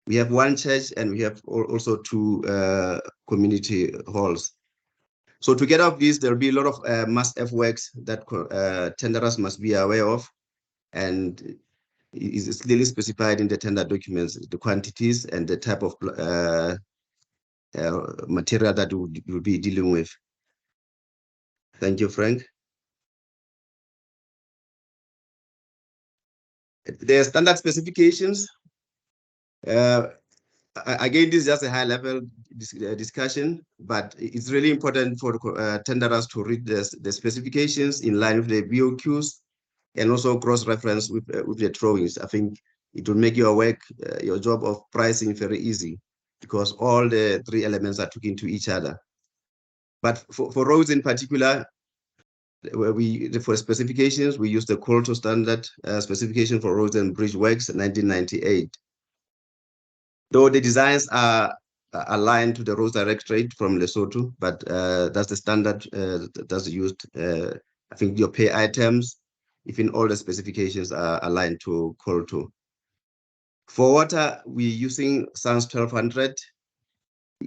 We have 1 church, and we have also 2 community halls. So together of these, there'll be a lot of mass earthworks that tenderers must be aware of, and it is clearly specified in the tender documents, the quantities and the type of material that you'll be dealing with. Thank you, Frank. The standard specifications, again, this is just a high-level discussion, but it's really important for tenderers to read the specifications in line with the BOQs and also cross-reference with the drawings. I think it will make your work, your job of pricing very easy because all the three elements are talking to each other. But for roads in particular, for specifications, we use the Colto standard specification for roads and bridge works 1998. Though the designs are aligned to the Roads Directorate from Lesotho, but that's the standard that's used. I think your pay items, even all the specifications are aligned to Colto. For water, we're using SANS 1200.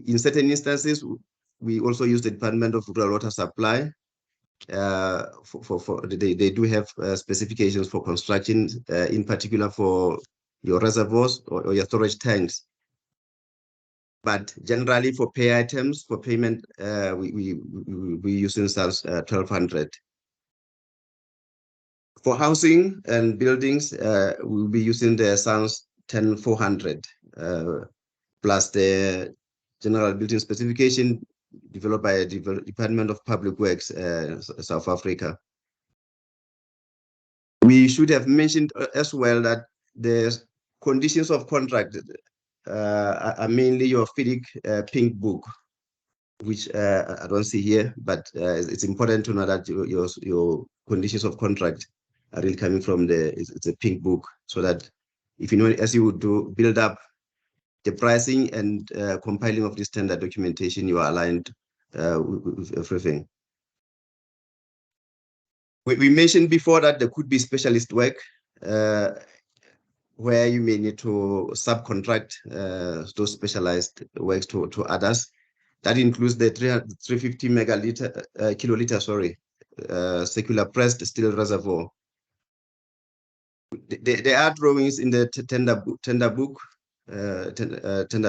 In certain instances, we also use the Department of Rural Water Supply. They do have specifications for construction, in particular for your reservoirs or your storage tanks. But generally for pay items, for payment, we using SANS 1200. For housing and buildings, we'll be using the SANS 10400, plus the general building specification developed by the Department of Public Works, South Africa. We should have mentioned as well that the conditions of contract are mainly your FIDIC pink book, which I don't see here, but it's important to know that your conditions of contract are really coming from it's a pink book, so that if you know, as you do build up the pricing and compiling of this tender documentation, you are aligned with everything. We mentioned before that there could be specialist work where you may need to subcontract those specialized works to others. That includes the 350 kiloliter, circular pressed steel reservoir. There are drawings in the tender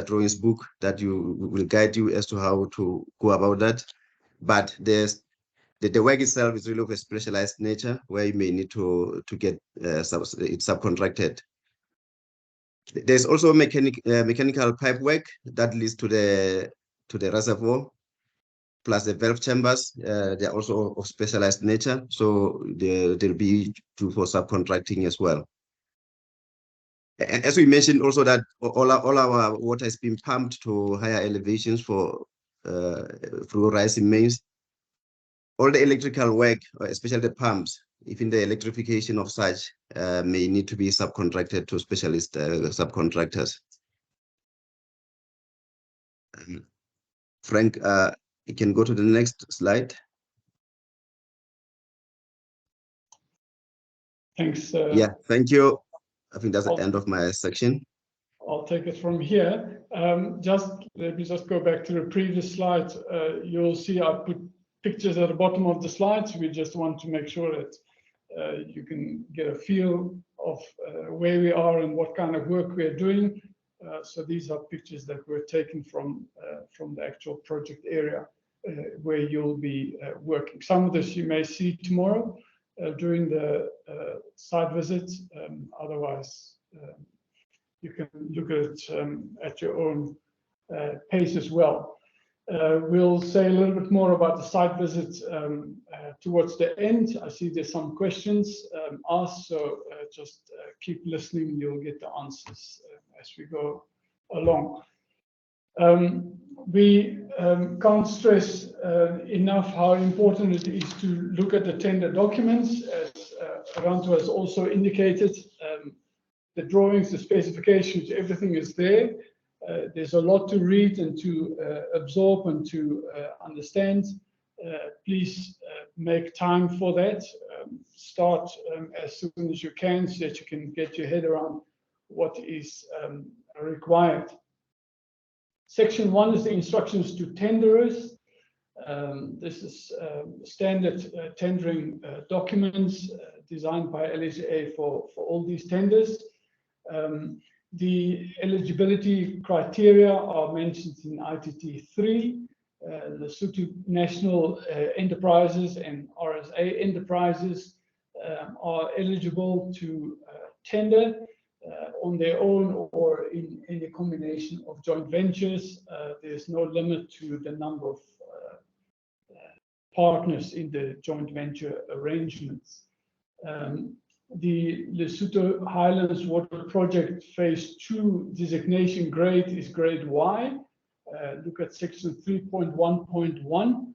drawings book that will guide you as to how to go about that. But the work itself is really of a specialized nature where you may need to get it subcontracted. There's also mechanical pipe work that leads to the reservoir, plus the valve chambers. They're also of specialized nature, so they'll be due for subcontracting as well. As we mentioned also that all our water is being pumped to higher elevations for through rising mains. All the electrical work, especially the pumps, even the electrification of such, may need to be subcontracted to specialist subcontractors. Frank, you can go to the next slide. Thanks. Yeah, thank you. I think that's the end of my section. I'll take it from here. Let me just go back to the previous slide. You'll see I put pictures at the bottom of the slides. We just want to make sure that you can get a feel of where we are and what kind of work we're doing. So these are pictures that were taken from the actual project area where you'll be working. Some of this you may see tomorrow during the site visits. Otherwise, you can look at it at your own pace as well. We'll say a little bit more about the site visits towards the end. I see there's some questions asked, so just keep listening. You'll get the answers as we go along. We can't stress enough how important it is to look at the tender documents, as Ranto has also indicated. The drawings, the specifications, everything is there. There's a lot to read and to absorb and to understand. Please make time for that. Start as soon as you can so that you can get your head around what is required. Section 1 is the instructions to tenderers. This is standard tendering documents designed by LHA for all these tenders. The eligibility criteria are mentioned in ITT 3. Lesotho National Enterprises and RSA Enterprises are eligible to tender on their own or in a combination of joint ventures. There's no limit to the number of partners in the joint venture arrangements. The Lesotho Highlands Water Project Phase 2 designation grade is grade Y. Look at section 3.1.1.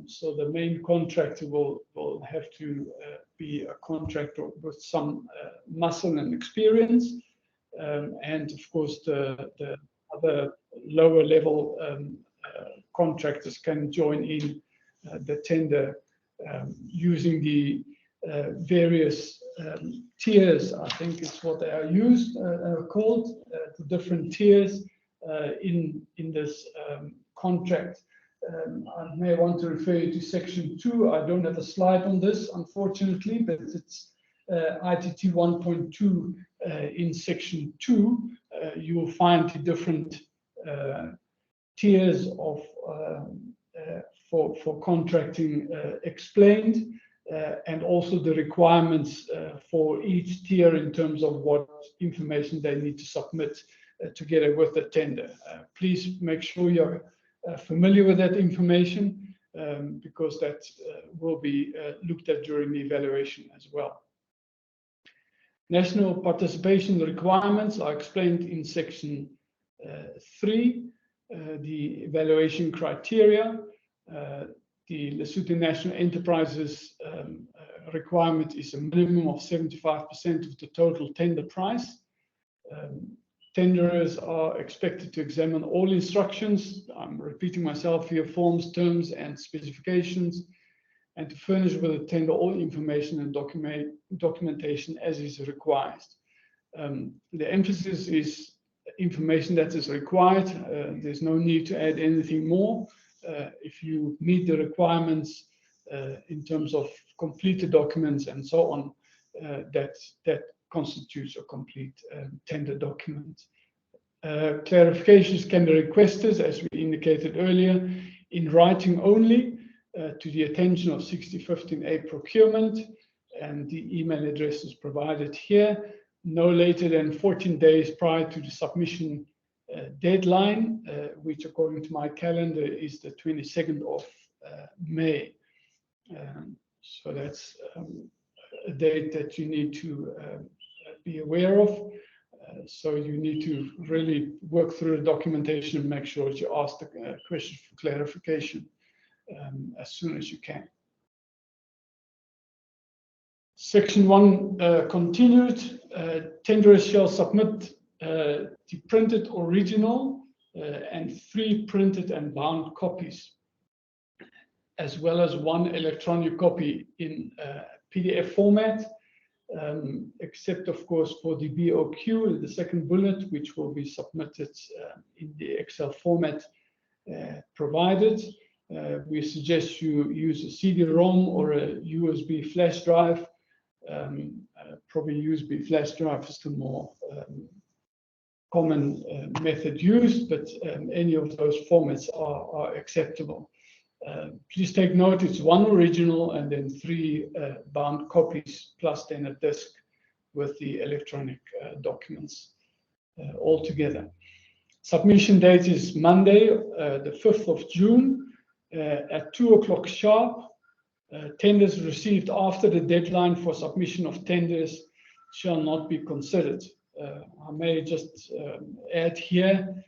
So the main contractor will have to be a contractor with some muscle and experience. And of course, the other lower level contractors can join in the tender using the various tiers, I think is what they are used, called, the different tiers in this contract. I may want to refer you to section 2. I don't have a slide on this, unfortunately, but it's ITT 1.2 in section 2. You will find the different tiers of for contracting explained, and also the requirements for each tier in terms of what information they need to submit together with the tender. Please make sure you're familiar with that information, because that will be looked at during the evaluation as well. National participation requirements are explained in section 3, the evaluation criteria. The Lesotho National Enterprises requirement is a minimum of 75% of the total tender price. Tenderers are expected to examine all instructions, I'm repeating myself here, forms, terms, and specifications, and to furnish with the tender all information and documentation as is required. The emphasis is information that is required. There's no need to add anything more. If you meet the requirements in terms of completed documents and so on, that constitutes a complete tender document. Clarifications can be requested, as we indicated earlier, in writing only, to the attention of C6015A procurement, and the email address is provided here, no later than 14 days prior to the submission deadline, which according to my calendar is the 22nd of May. So that's a date that you need to be aware of. So you need to really work through the documentation and make sure that you ask the question for clarification as soon as you can. Section 1 continued. Tenderers shall submit the printed original and 3 printed and bound copies, as well as 1 electronic copy in PDF format, except of course for the BOQ, the second bullet, which will be submitted in the Excel format provided. We suggest you use a CD-ROM or a USB flash drive. Probably USB flash drive is the more common method used, but any of those formats are acceptable. Please take note, it's 1 original and then 3 bound copies, plus then a disk with the electronic documents altogether. Submission date is Monday, the 5th of June at 2 o'clock sharp. Tenders received after the deadline for submission of tenders shall not be considered. I may just add here,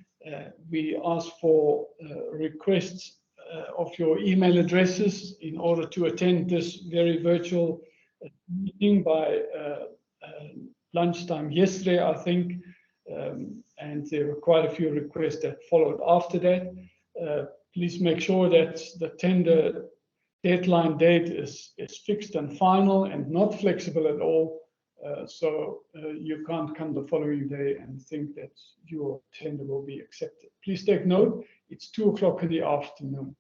we ask for requests of your email addresses in order to attend this very virtual meeting by lunchtime yesterday, I think, and there were quite a few requests that followed after that. Please make sure that the tender deadline date is fixed and final and not flexible at all, so you can't come the following day and think that your tender will be accepted. Please take note, it's 2 o'clock in the afternoon.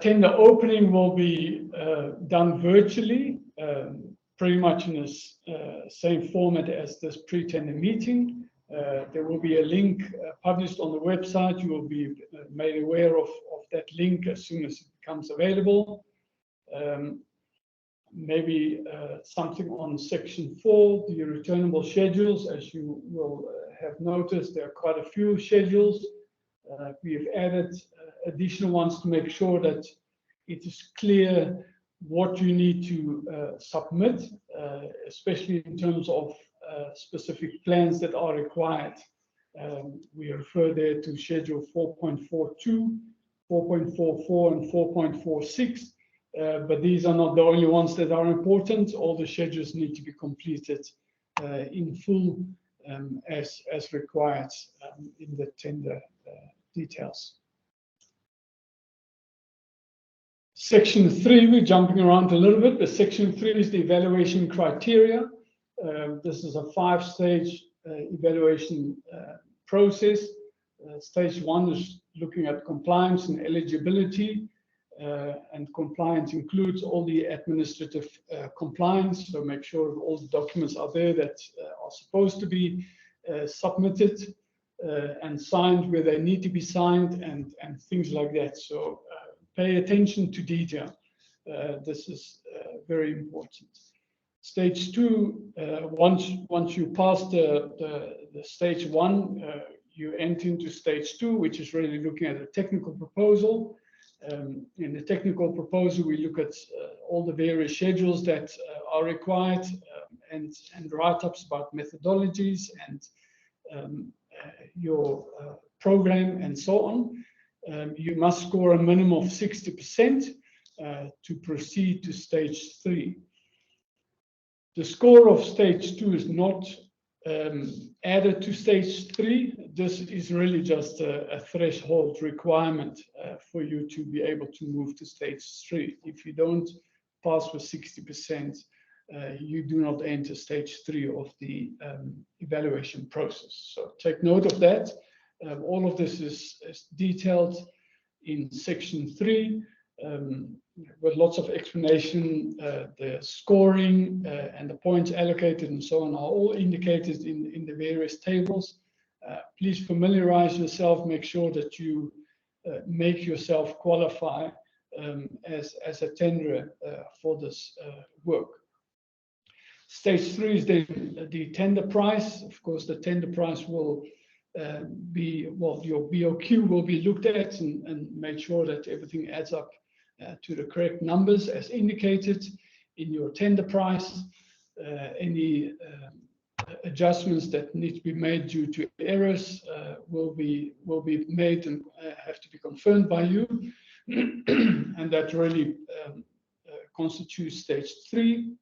Tender opening will be done virtually, pretty much in the same format as this pre-tender meeting. There will be a link published on the website. You will be made aware of that link as soon as it becomes available. Maybe something on section 4, the returnable schedules. As you will have noticed, there are quite a few schedules. We have added additional ones to make sure that it is clear what you need to submit, especially in terms of specific plans that are required. We refer there to schedule 4.42, 4.44, and 4.46. But these are not the only ones that are important. All the schedules need to be completed in full as required in the tender details. Section 3, we're jumping around a little bit, but section 3 is the evaluation criteria. This is a 5-stage evaluation process. Stage 1 is looking at compliance and eligibility. And compliance includes all the administrative compliance, so make sure all the documents are there that are supposed to be submitted and signed where they need to be signed, and things like that. So pay attention to detail. This is very important. Stage 2, once you pass the stage 1, you enter into stage 2, which is really looking at a technical proposal. In the technical proposal, we look at all the various schedules that are required and write-ups about methodologies and your program and so on. You must score a minimum of 60% to proceed to stage 3. The score of stage 2 is not added to stage 3. This is really just a threshold requirement for you to be able to move to stage 3. If you don't pass with 60%, you do not enter stage 3 of the evaluation process. So take note of that. All of this is detailed in section 3 with lots of explanation. The scoring and the points allocated and so on are all indicated in the various tables. Please familiarize yourself, make sure that you make yourself qualify as a tenderer for this work. Stage 3 is the tender price. Of course, the tender price will be, well, your BOQ will be looked at and make sure that everything adds up to the correct numbers as indicated in your tender price. Any adjustments that need to be made due to errors will be made and have to be confirmed by you. And that really constitutes stage 3.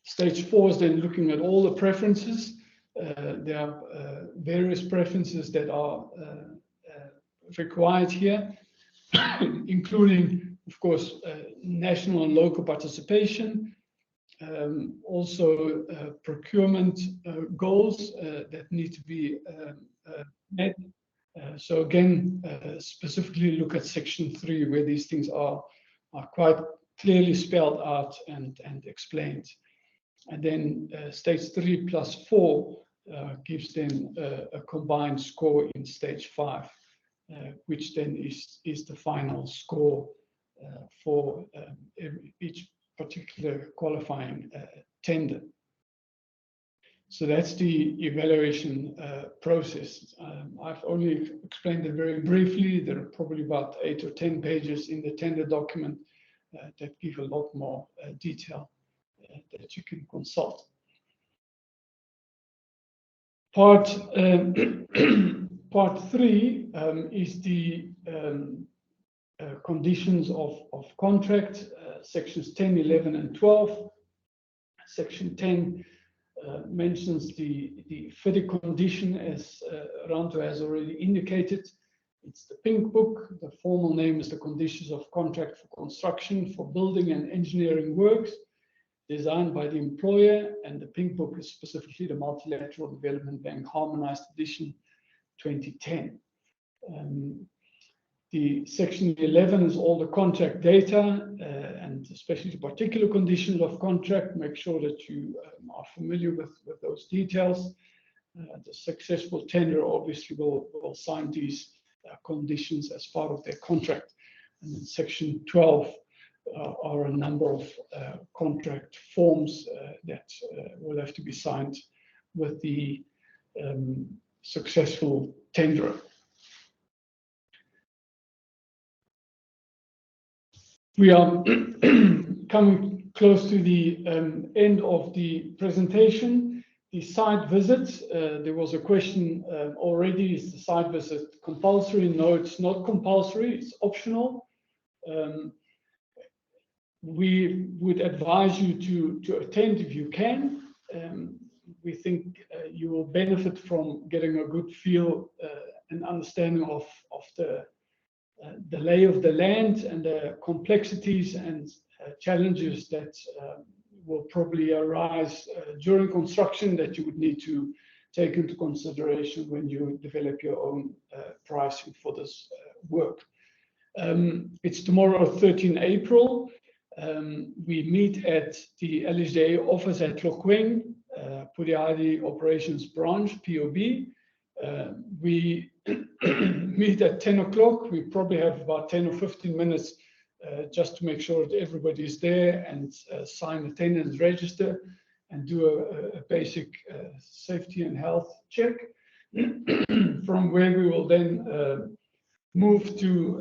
Stage 4 is then looking at all the preferences. There are various preferences that are required here, including, of course, national and local participation, also procurement goals that need to be met. So again, specifically look at section 3, where these things are quite clearly spelled out and explained. And then stage 3 plus 4 gives them a combined score in stage 5, which then is the final score for each particular qualifying tender. So that's the evaluation process. I've only explained it very briefly. There are probably about 8 or 10 pages in the tender document that give a lot more detail that you can consult. Part 3 is the conditions of contract, sections 10, 11, and 12. Section 10 mentions the FIDIC condition, as Ranto has already indicated. It's the pink book. The formal name is the conditions of contract for construction for building and engineering works designed by the employer, and the pink book is specifically the Multilateral Development Bank Harmonized Edition 2010. The section 11 is all the contract data and especially the particular conditions of contract. Make sure that you are familiar with those details. The successful tender obviously will sign these conditions as part of their contract. And then section 12 are a number of contract forms that will have to be signed with the successful tenderer. We are coming close to the end of the presentation. The site visit, there was a question already, is the site visit compulsory? No, it's not compulsory, it's optional. We would advise you to attend if you can. We think you will benefit from getting a good feel and understanding of the lay of the land and the complexities and challenges that will probably arise during construction that you would need to take into consideration when you develop your own pricing for this work. It's tomorrow, 13 April. We meet at the LHDA office at Tlokeng, Puriari Operations Branch, POB. We meet at 10 o'clock. We probably have about 10 or 15 minutes just to make sure that everybody is there and sign attendance register and do a basic safety and health check, from where we will then move to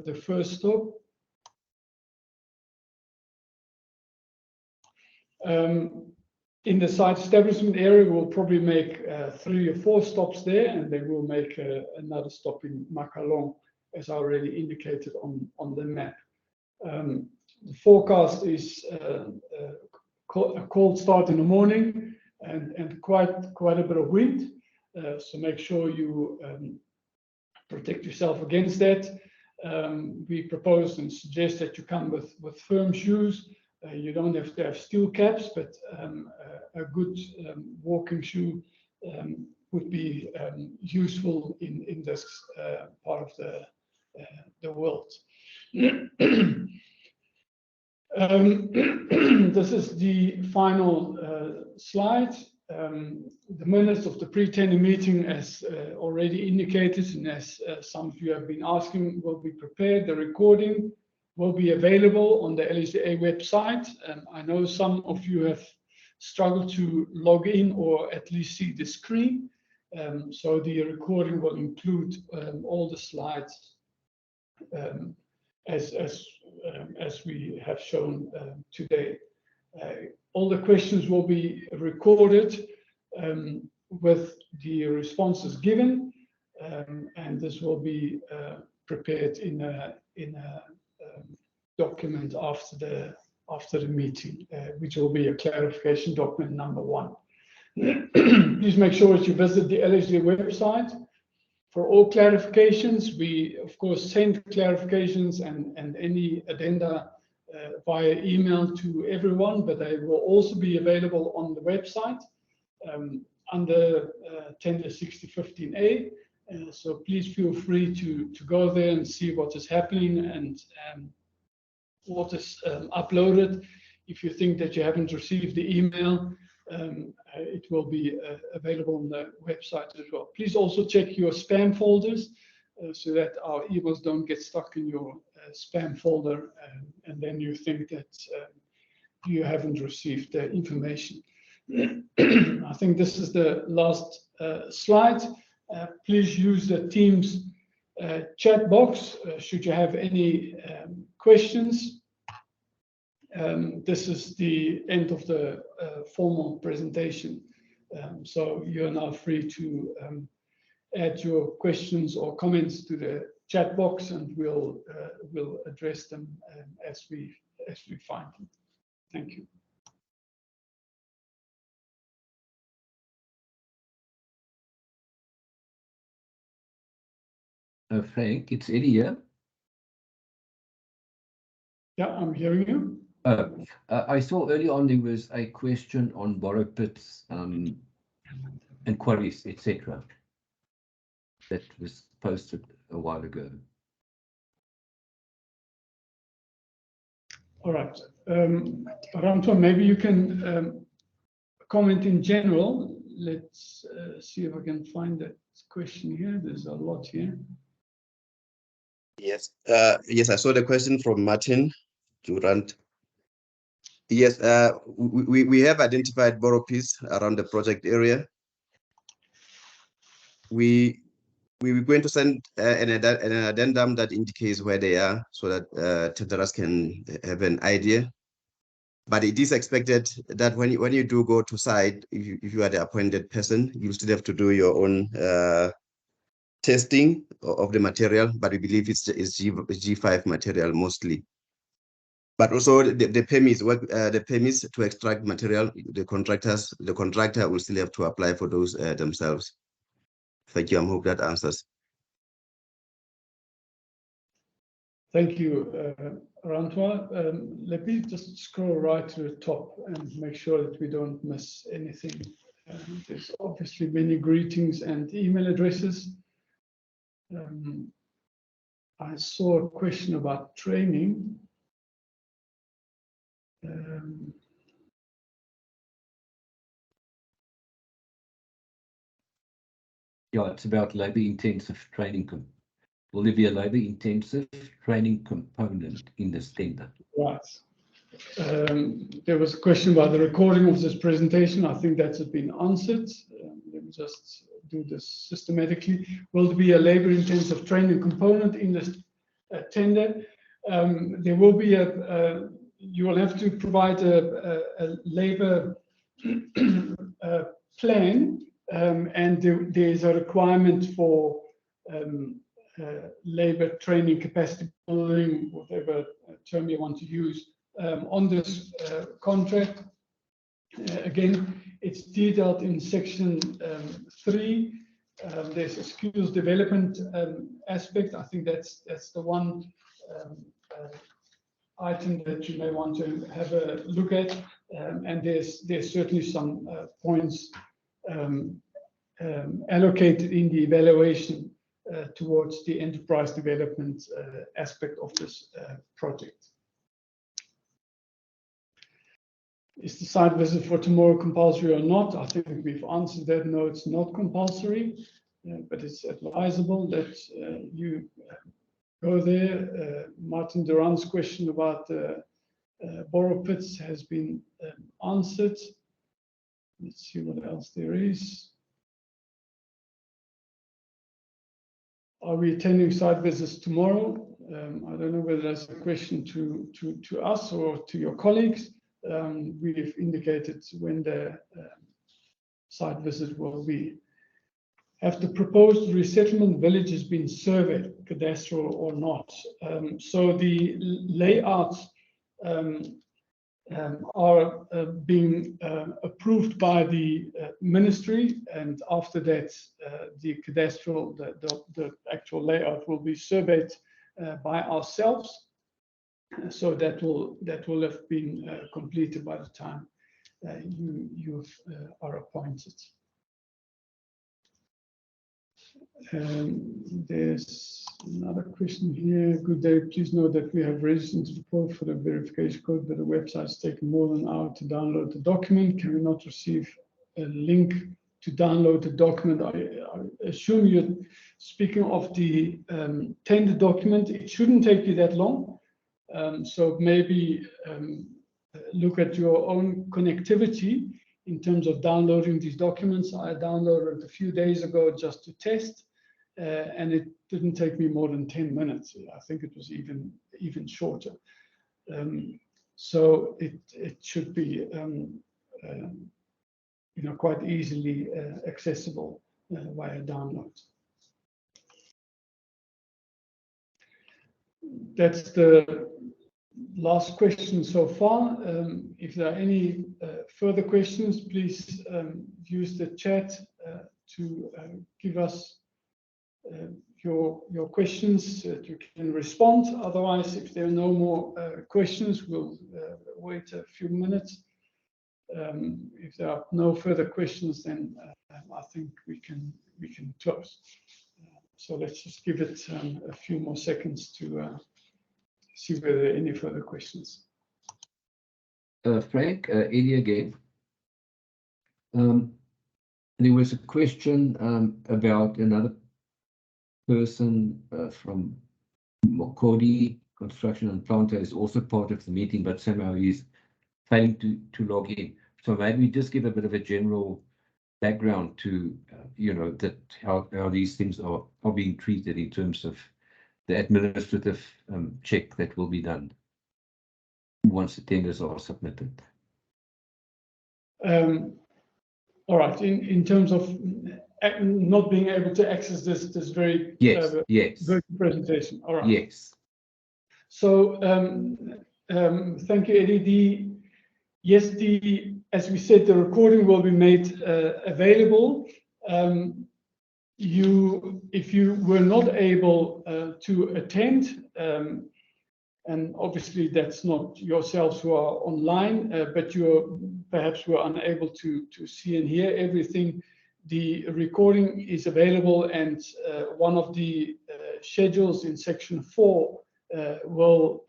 the first stop. In the site establishment area, we'll probably make 3 or 4 stops there, and then we'll make another stop in Makalong, as I already indicated on the map. The forecast is a cold start in the morning and quite a bit of wind. So make sure you protect yourself against that. We propose and suggest that you come with firm shoes. You don't have to have steel caps, but a good walking shoe would be useful in this part of the world. This is the final slide. The minutes of the pre-tender meeting, as already indicated, and as some of you have been asking, will be prepared. The recording will be available on the LHDA website. I know some of you have struggled to log in or at least see the screen. So the recording will include all the slides as we have shown today. All the questions will be recorded with the responses given, and this will be prepared in a document after the meeting, which will be a clarification document number 1. Please make sure that you visit the LHD website for all clarifications. We of course send clarifications and any addenda via email to everyone, but they will also be available on the website under tender 6015A. So please feel free to go there and see what is happening and what is uploaded. If you think that you haven't received the email, it will be available on the website as well. Please also check your spam folders so that our emails don't get stuck in your spam folder and then you think that you haven't received the information. I think this is the last slide. Please use the Teams chat box should you have any questions. This is the end of the formal presentation. So you're now free to add your questions or comments to the chat box, and we'll address them as we find them. Thank you. Frank, it's Eddie here. Yeah, I'm hearing you. I saw early on there was a question on borrow pits and quarries, etc. that was posted a while ago. All right. Ramton, maybe you can comment in general. Let's see if I can find that question here. There's a lot here. Yes. Yes, I saw the question from Martin Durant. Yes, we have identified borrow pits around the project area. We're going to send an addendum that indicates where they are so that tenderers can have an idea. But it is expected that when you do go to site, if you are the appointed person, you still have to do your own testing of the material. But we believe it's G5 material mostly. But also the permits, the permits to extract material, the contractor will still have to apply for those themselves. Thank you. I hope that answers. Thank you, Rantois. Let me just scroll right to the top and make sure that we don't miss anything. There's obviously many greetings and email addresses. I saw a question about training. Yeah, it's about labor-intensive training. Will there be a labor-intensive training component in this tender? Right. There was a question about the recording of this presentation. I think that's been answered. Let me just do this systematically. Will there be a labor-intensive training component in this tender? There will be you will have to provide a labor plan, and there is a requirement for labor training, capacity building, whatever term you want to use, on this contract. Again, it's detailed in section 3. There's a skills development aspect. I think that's the one item that you may want to have a look at, and there's certainly some points allocated in the evaluation towards the enterprise development aspect of this project. Is the site visit for tomorrow compulsory or not? I think we've answered that. No, it's not compulsory, but it's advisable that you go there. Martin Durant's question about borrow pits has been answered. Let's see what else there is. Are we attending site visits tomorrow? I don't know whether that's a question to us or to your colleagues. We've indicated when the site visit will be. Have the proposed resettlement villages been surveyed, cadastral or not? So the layouts are being approved by the ministry, and after that the cadastral, the actual layout will be surveyed by ourselves. So that will have been completed by the time you are appointed. There's another question here. Good day. Please note that we have registered to report for the verification code, but the website's taken more than an hour to download the document. Can we not receive a link to download the document? I assume you're speaking of the tender document. It shouldn't take you that long. So maybe look at your own connectivity in terms of downloading these documents. I downloaded a few days ago just to test, and it didn't take me more than 10 minutes. I think it was even shorter. So it should be quite easily accessible via download. That's the last question so far. If there are any further questions, please use the chat to give us your questions that you can respond. Otherwise, if there are no more questions, we'll wait a few minutes. If there are no further questions, then I think we can close. So let's just give it a few more seconds to see whether there are any further questions. Frank, Eddie again. There was a question about another person from Mokodi construction and planter is also part of the meeting, but somehow he's failing to log in. So maybe just give a bit of a general background to, that how these things are being treated in terms of the administrative check that will be done once the tenders are submitted. All right. In terms of not being able to access this very yes virtual presentation. All right. Yes. So thank you, Eddie. Yes, as we said, the recording will be made available. If you were not able to attend, and obviously that's not yourselves who are online, but you perhaps were unable to see and hear everything, the recording is available, and one of the schedules in section 4 will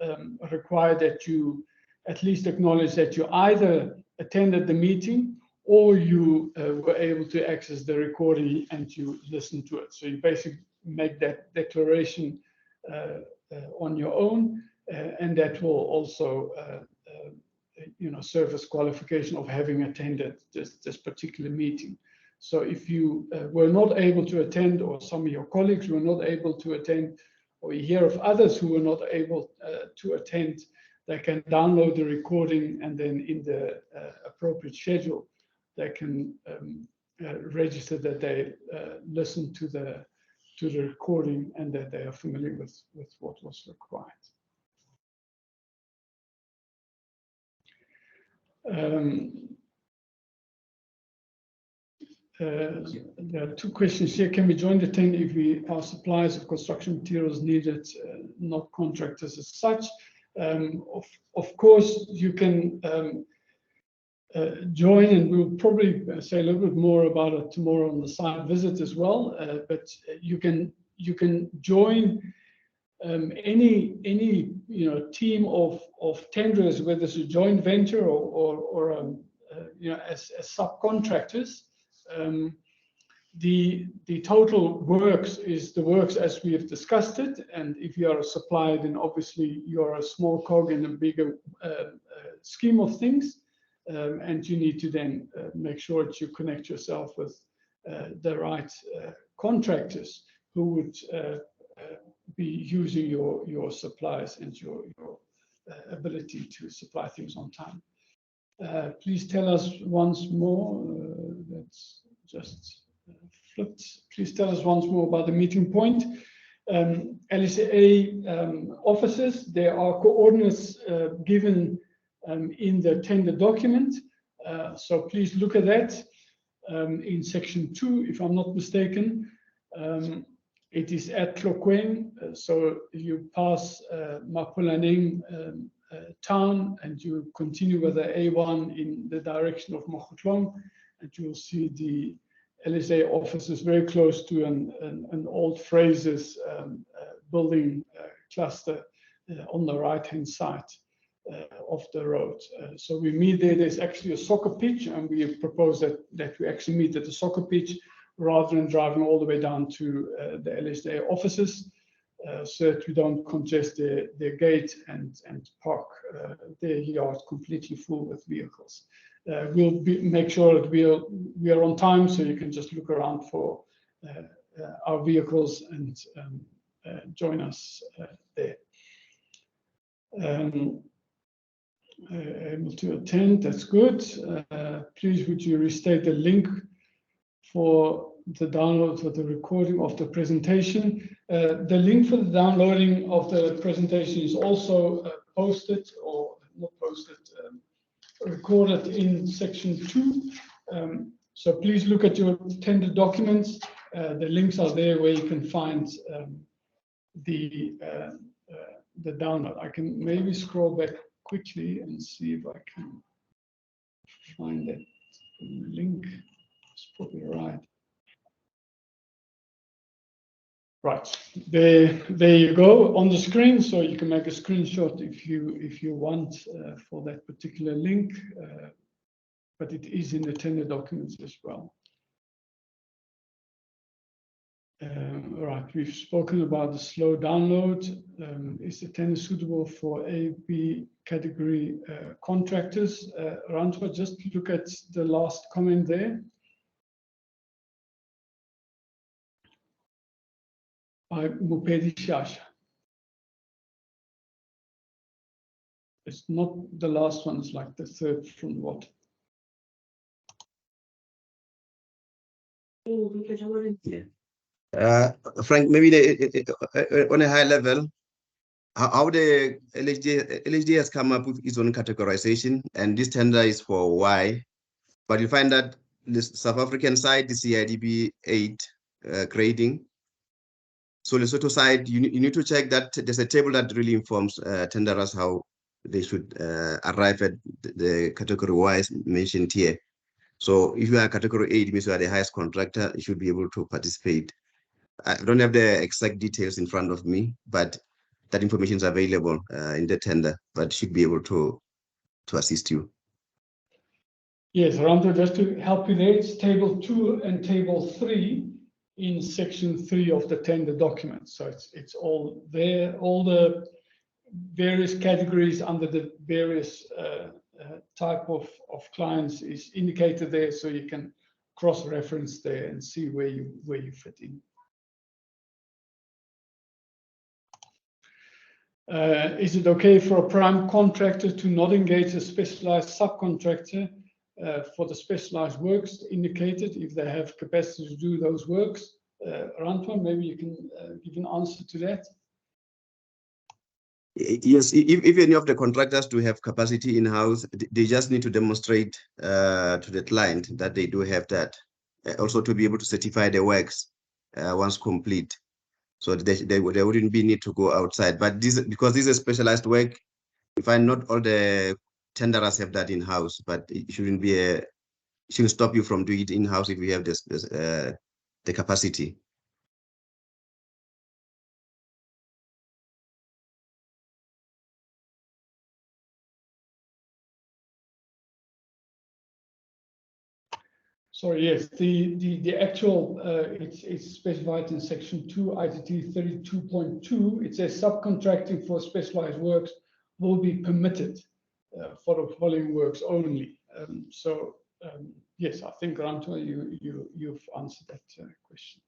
require that you at least acknowledge that you either attended the meeting or you were able to access the recording and you listen to it. So you basically make that declaration on your own, and that will also serve as qualification of having attended this particular meeting. So if you were not able to attend, or some of your colleagues were not able to attend, or you hear of others who were not able to attend, they can download the recording, and then in the appropriate schedule, they can register that they listen to the recording and that they are familiar with what was required. There are two questions here. Can we join the tender if we are suppliers of construction materials needed, not contractors as such? Of course, you can join, and we'll probably say a little bit more about it tomorrow on the site visit as well. But you can join any team of tenderers, whether it's a joint venture or as subcontractors. The total works is the works as we have discussed it, and if you are a supplier, then obviously you're a small cog in a bigger scheme of things, and you need to then make sure that you connect yourself with the right contractors who would be using your supplies and your ability to supply things on time. Please tell us once more. That's just flipped. Please tell us once more about the meeting point. LSA officers, there are coordinates given in the tender document. So please look at that in section 2, if I'm not mistaken. It is at Tlokweng, so you pass Mapulaneng town and you continue with the A1 in the direction of Mogotlong, and you will see the LSA offices very close to an old Fraser's building cluster on the right-hand side of the road. So we meet there. There's actually a soccer pitch, and we propose that we actually meet at the soccer pitch rather than driving all the way down to the LSA offices, so that we don't congest their gate and park their yard completely full with vehicles. We'll make sure that we are on time, so you can just look around for our vehicles and join us there. Able to attend, that's good. Please would you restate the link for the download of the recording of the presentation. The link for the downloading of the presentation is also posted, or not posted, recorded in section 2. So please look at your tender documents. The links are there where you can find the download. I can maybe scroll back quickly and see if I can find that link. It's probably right. Right, there you go on the screen, so you can make a screenshot if you want for that particular link, but it is in the tender documents as well. Right, we've spoken about the slow download. Is the tender suitable for A, B category contractors? Rantwa, just look at the last comment there. By Mupedi Shasha. It's not the last one, it's like the third from the bottom. Frank, maybe on a high level, how the LHD has come up with its own categorization, and this tender is for Y, but you find that the South African side, the CIDB 8 grading. So Lesotho side, you need to check that there's a table that really informs tenderers how they should arrive at the category Y mentioned here. So if you are category 8, it means you are the highest contractor, you should be able to participate. I don't have the exact details in front of me, but that information is available in the tender, but should be able to assist you. Yes, Ranto, just to help you there, it's table 2 and table 3 in section 3 of the tender document. So it's all there, all the various categories under the various type of clients is indicated there, so you can cross-reference there and see where you fit in. Is it okay for a prime contractor to not engage a specialized subcontractor for the specialized works indicated if they have capacity to do those works? Rantwan, maybe you can give an answer to that. Yes, if any of the contractors do have capacity in-house, they just need to demonstrate to the client that they do have that. Also to be able to certify the works once complete. So they wouldn't be need to go outside. But because this is specialized work, you find not all the tenderers have that in-house, but it shouldn't stop you from doing it in-house if you have the capacity. Sorry, yes, the actual, it's specified in section 2, ITT 32.2. It says subcontracting for specialized works will be permitted for the following works only. Yes, I think, Rantwa, you've answered that question.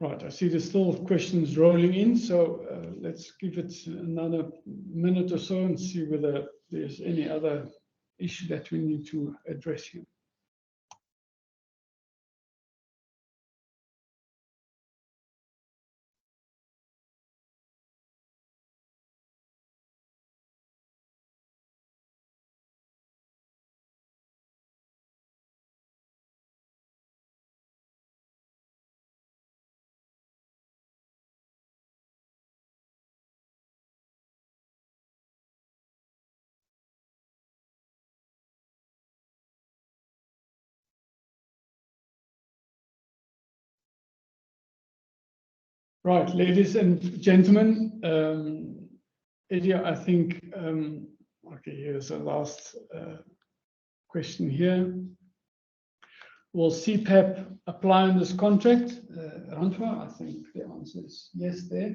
Right, I see there's still questions rolling in, so let's give it another minute or so and see whether there's any other issue that we need to address here. Right, ladies and gentlemen, Edia, I think, okay, here's the last question here. Will CPAP apply in this contract? Rantwa, I think the answer is yes there.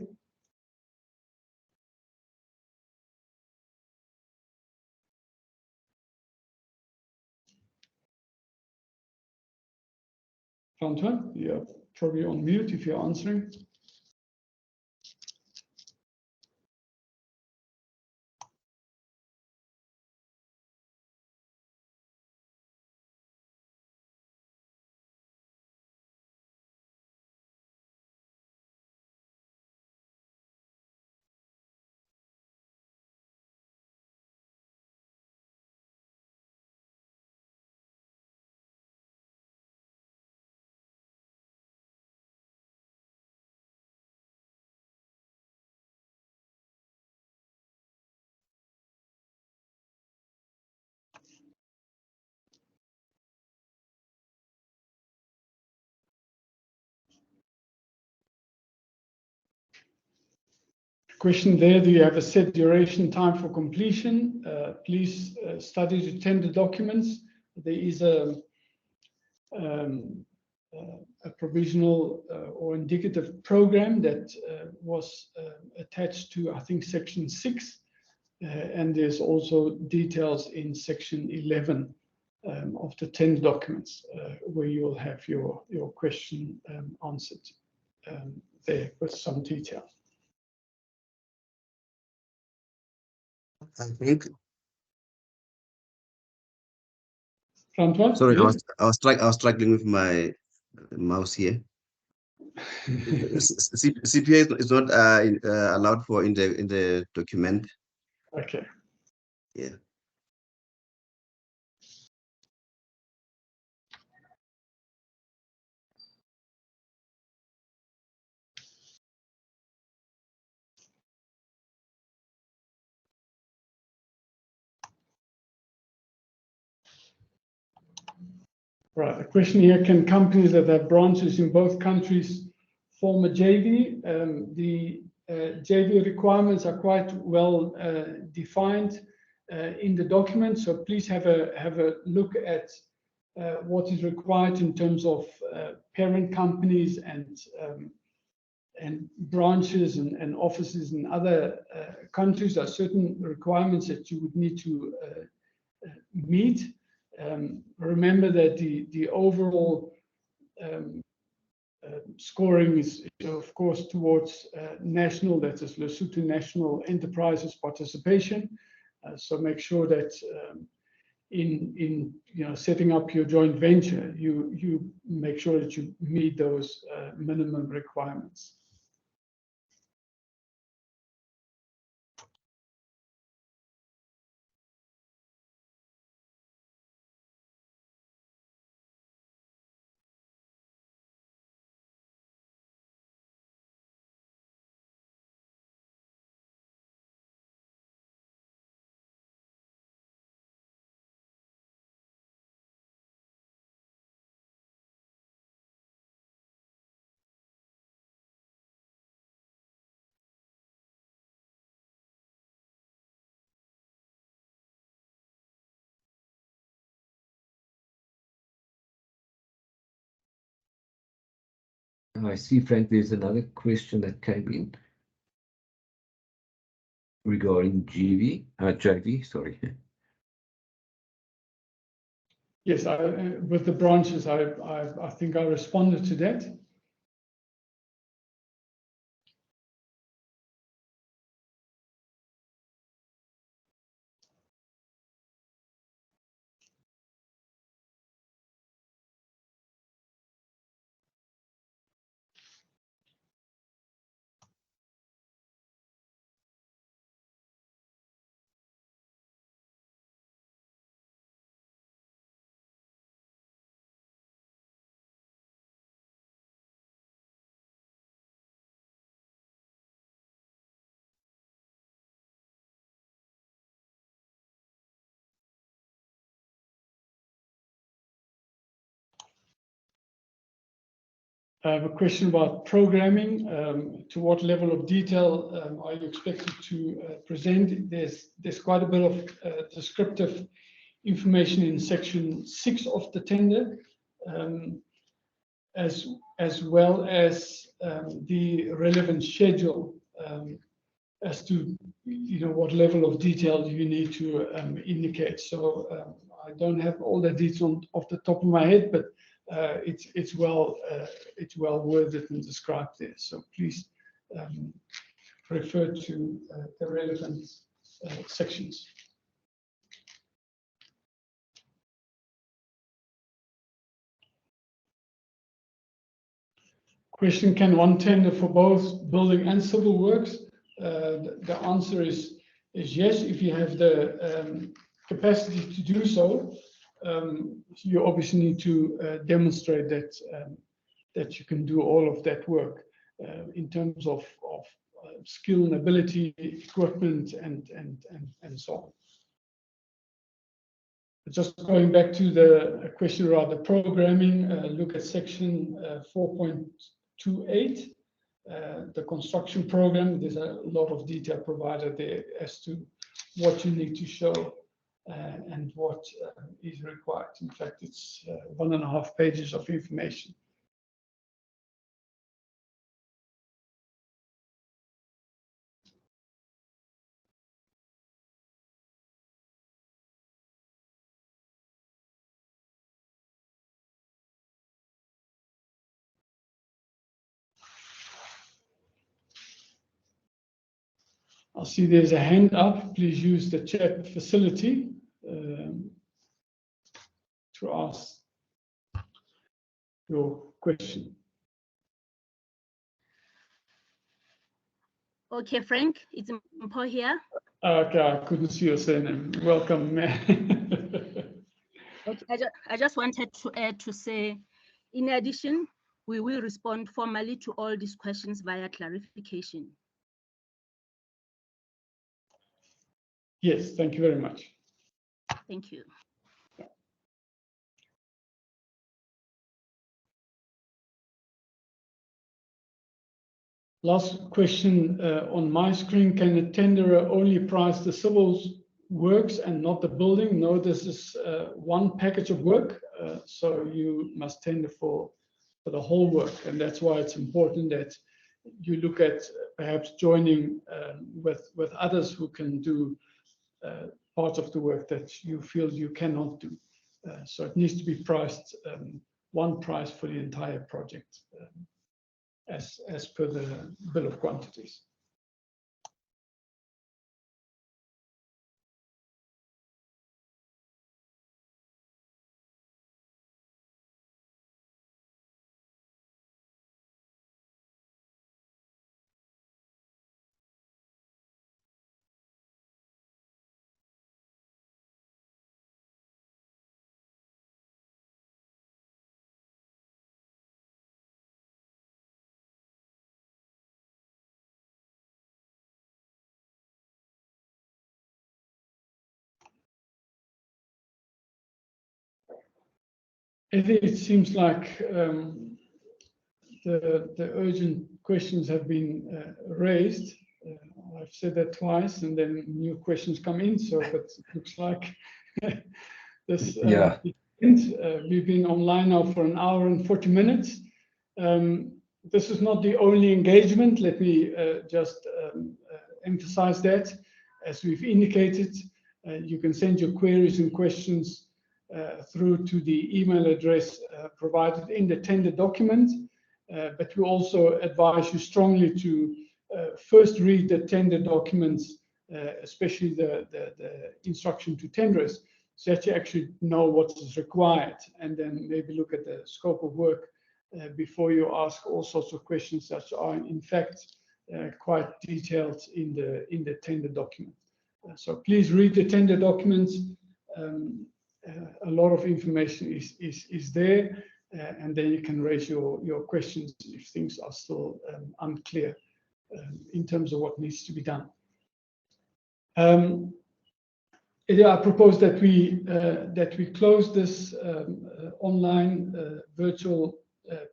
Rantwa, you're probably on mute if you're answering. question there, do you have a set duration time for completion? Please study the tender documents. There is a provisional or indicative program that was attached to, I think, section 6, and there's also details in section 11 of the tender documents where you'll have your question answered there with some detail. I think. Francois? Sorry, Yes? I was struggling with my mouse here. CPA is not allowed for in the document. Okay. Yeah. Right. A question here: can companies that have branches in both countries form a JV? The JV requirements are quite well defined in the document, so please have a look at what is required in terms of parent companies and branches and offices in other countries. There are certain requirements that you would need to meet. Remember that the overall scoring is, of course, towards national, that is Lesotho National Enterprises participation. So make sure that in setting up your joint venture, you make sure that you meet those minimum requirements. I see, Frank, there's another question that came in regarding JV, sorry. Yes, with the branches, I think I responded to that. I have a question about programming. To what level of detail are you expected to present? There's quite a bit of descriptive information in section 6 of the tender, as well as the relevant schedule as to what level of detail you need to indicate. So I don't have all the details off the top of my head, but it's well worded and described there. So please refer to the relevant sections. Question: can one tender for both building and civil works? The answer is yes, if you have the capacity to do so. You obviously need to demonstrate that you can do all of that work in terms of skill and ability, equipment, and so on. Just going back to the question about the programming, look at section 4.28. the construction program. There's a lot of detail provided there as to what you need to show and what is required. In fact, it's 1.5 pages of information. I see there's a hand up. Please use the chat facility to ask your question. Okay, Frank, it's Mpho here. Okay, I couldn't see your surname. Welcome. Okay, I just wanted to add to say, in addition, we will respond formally to all these questions via clarification. Yes, thank you very much. Thank you. Last question on my screen. Can a tenderer only price the civil works and not the building? No, this is one package of work. So you must tender for the whole work. And that's why it's important that you look at perhaps joining with others who can do part of the work that you feel you cannot do. So it needs to be priced one price for the entire project. As per the bill of quantities. It seems like the urgent questions have been raised. I've said that twice, and then new questions come in. So it looks like this. We've been online now for 1 hour and 40 minutes. This is not the only engagement. Let me just emphasize that. As we've indicated, you can send your queries and questions through to the email address provided in the tender document. But we also advise you strongly to first read the tender documents, especially the instruction to tenderers, so that you actually know what is required, and then maybe look at the scope of work before you ask all sorts of questions that are in fact quite detailed in the tender document. So please read the tender documents. A lot of information is there, and then you can raise your questions if things are still unclear in terms of what needs to be done. I propose that we close this online virtual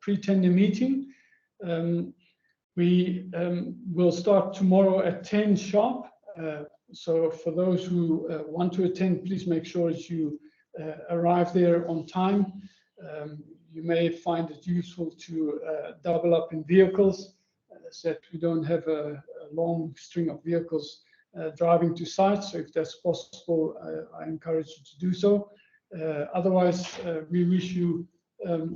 pre-tender meeting. We will start tomorrow at 10 sharp. So for those who want to attend, please make sure that you arrive there on time. You may find it useful to double up in vehicles so that we don't have a long string of vehicles driving to site. So if that's possible, I encourage you to do so. Otherwise, we wish you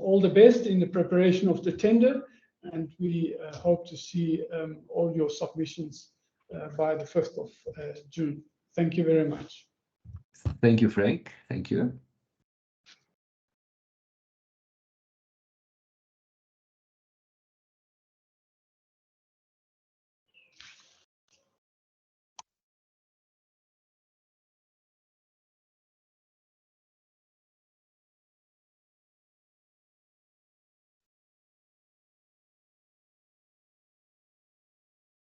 all the best in the preparation of the tender, and we hope to see all your submissions by the 1st of June. Thank you very much. Thank you, Frank. Thank you.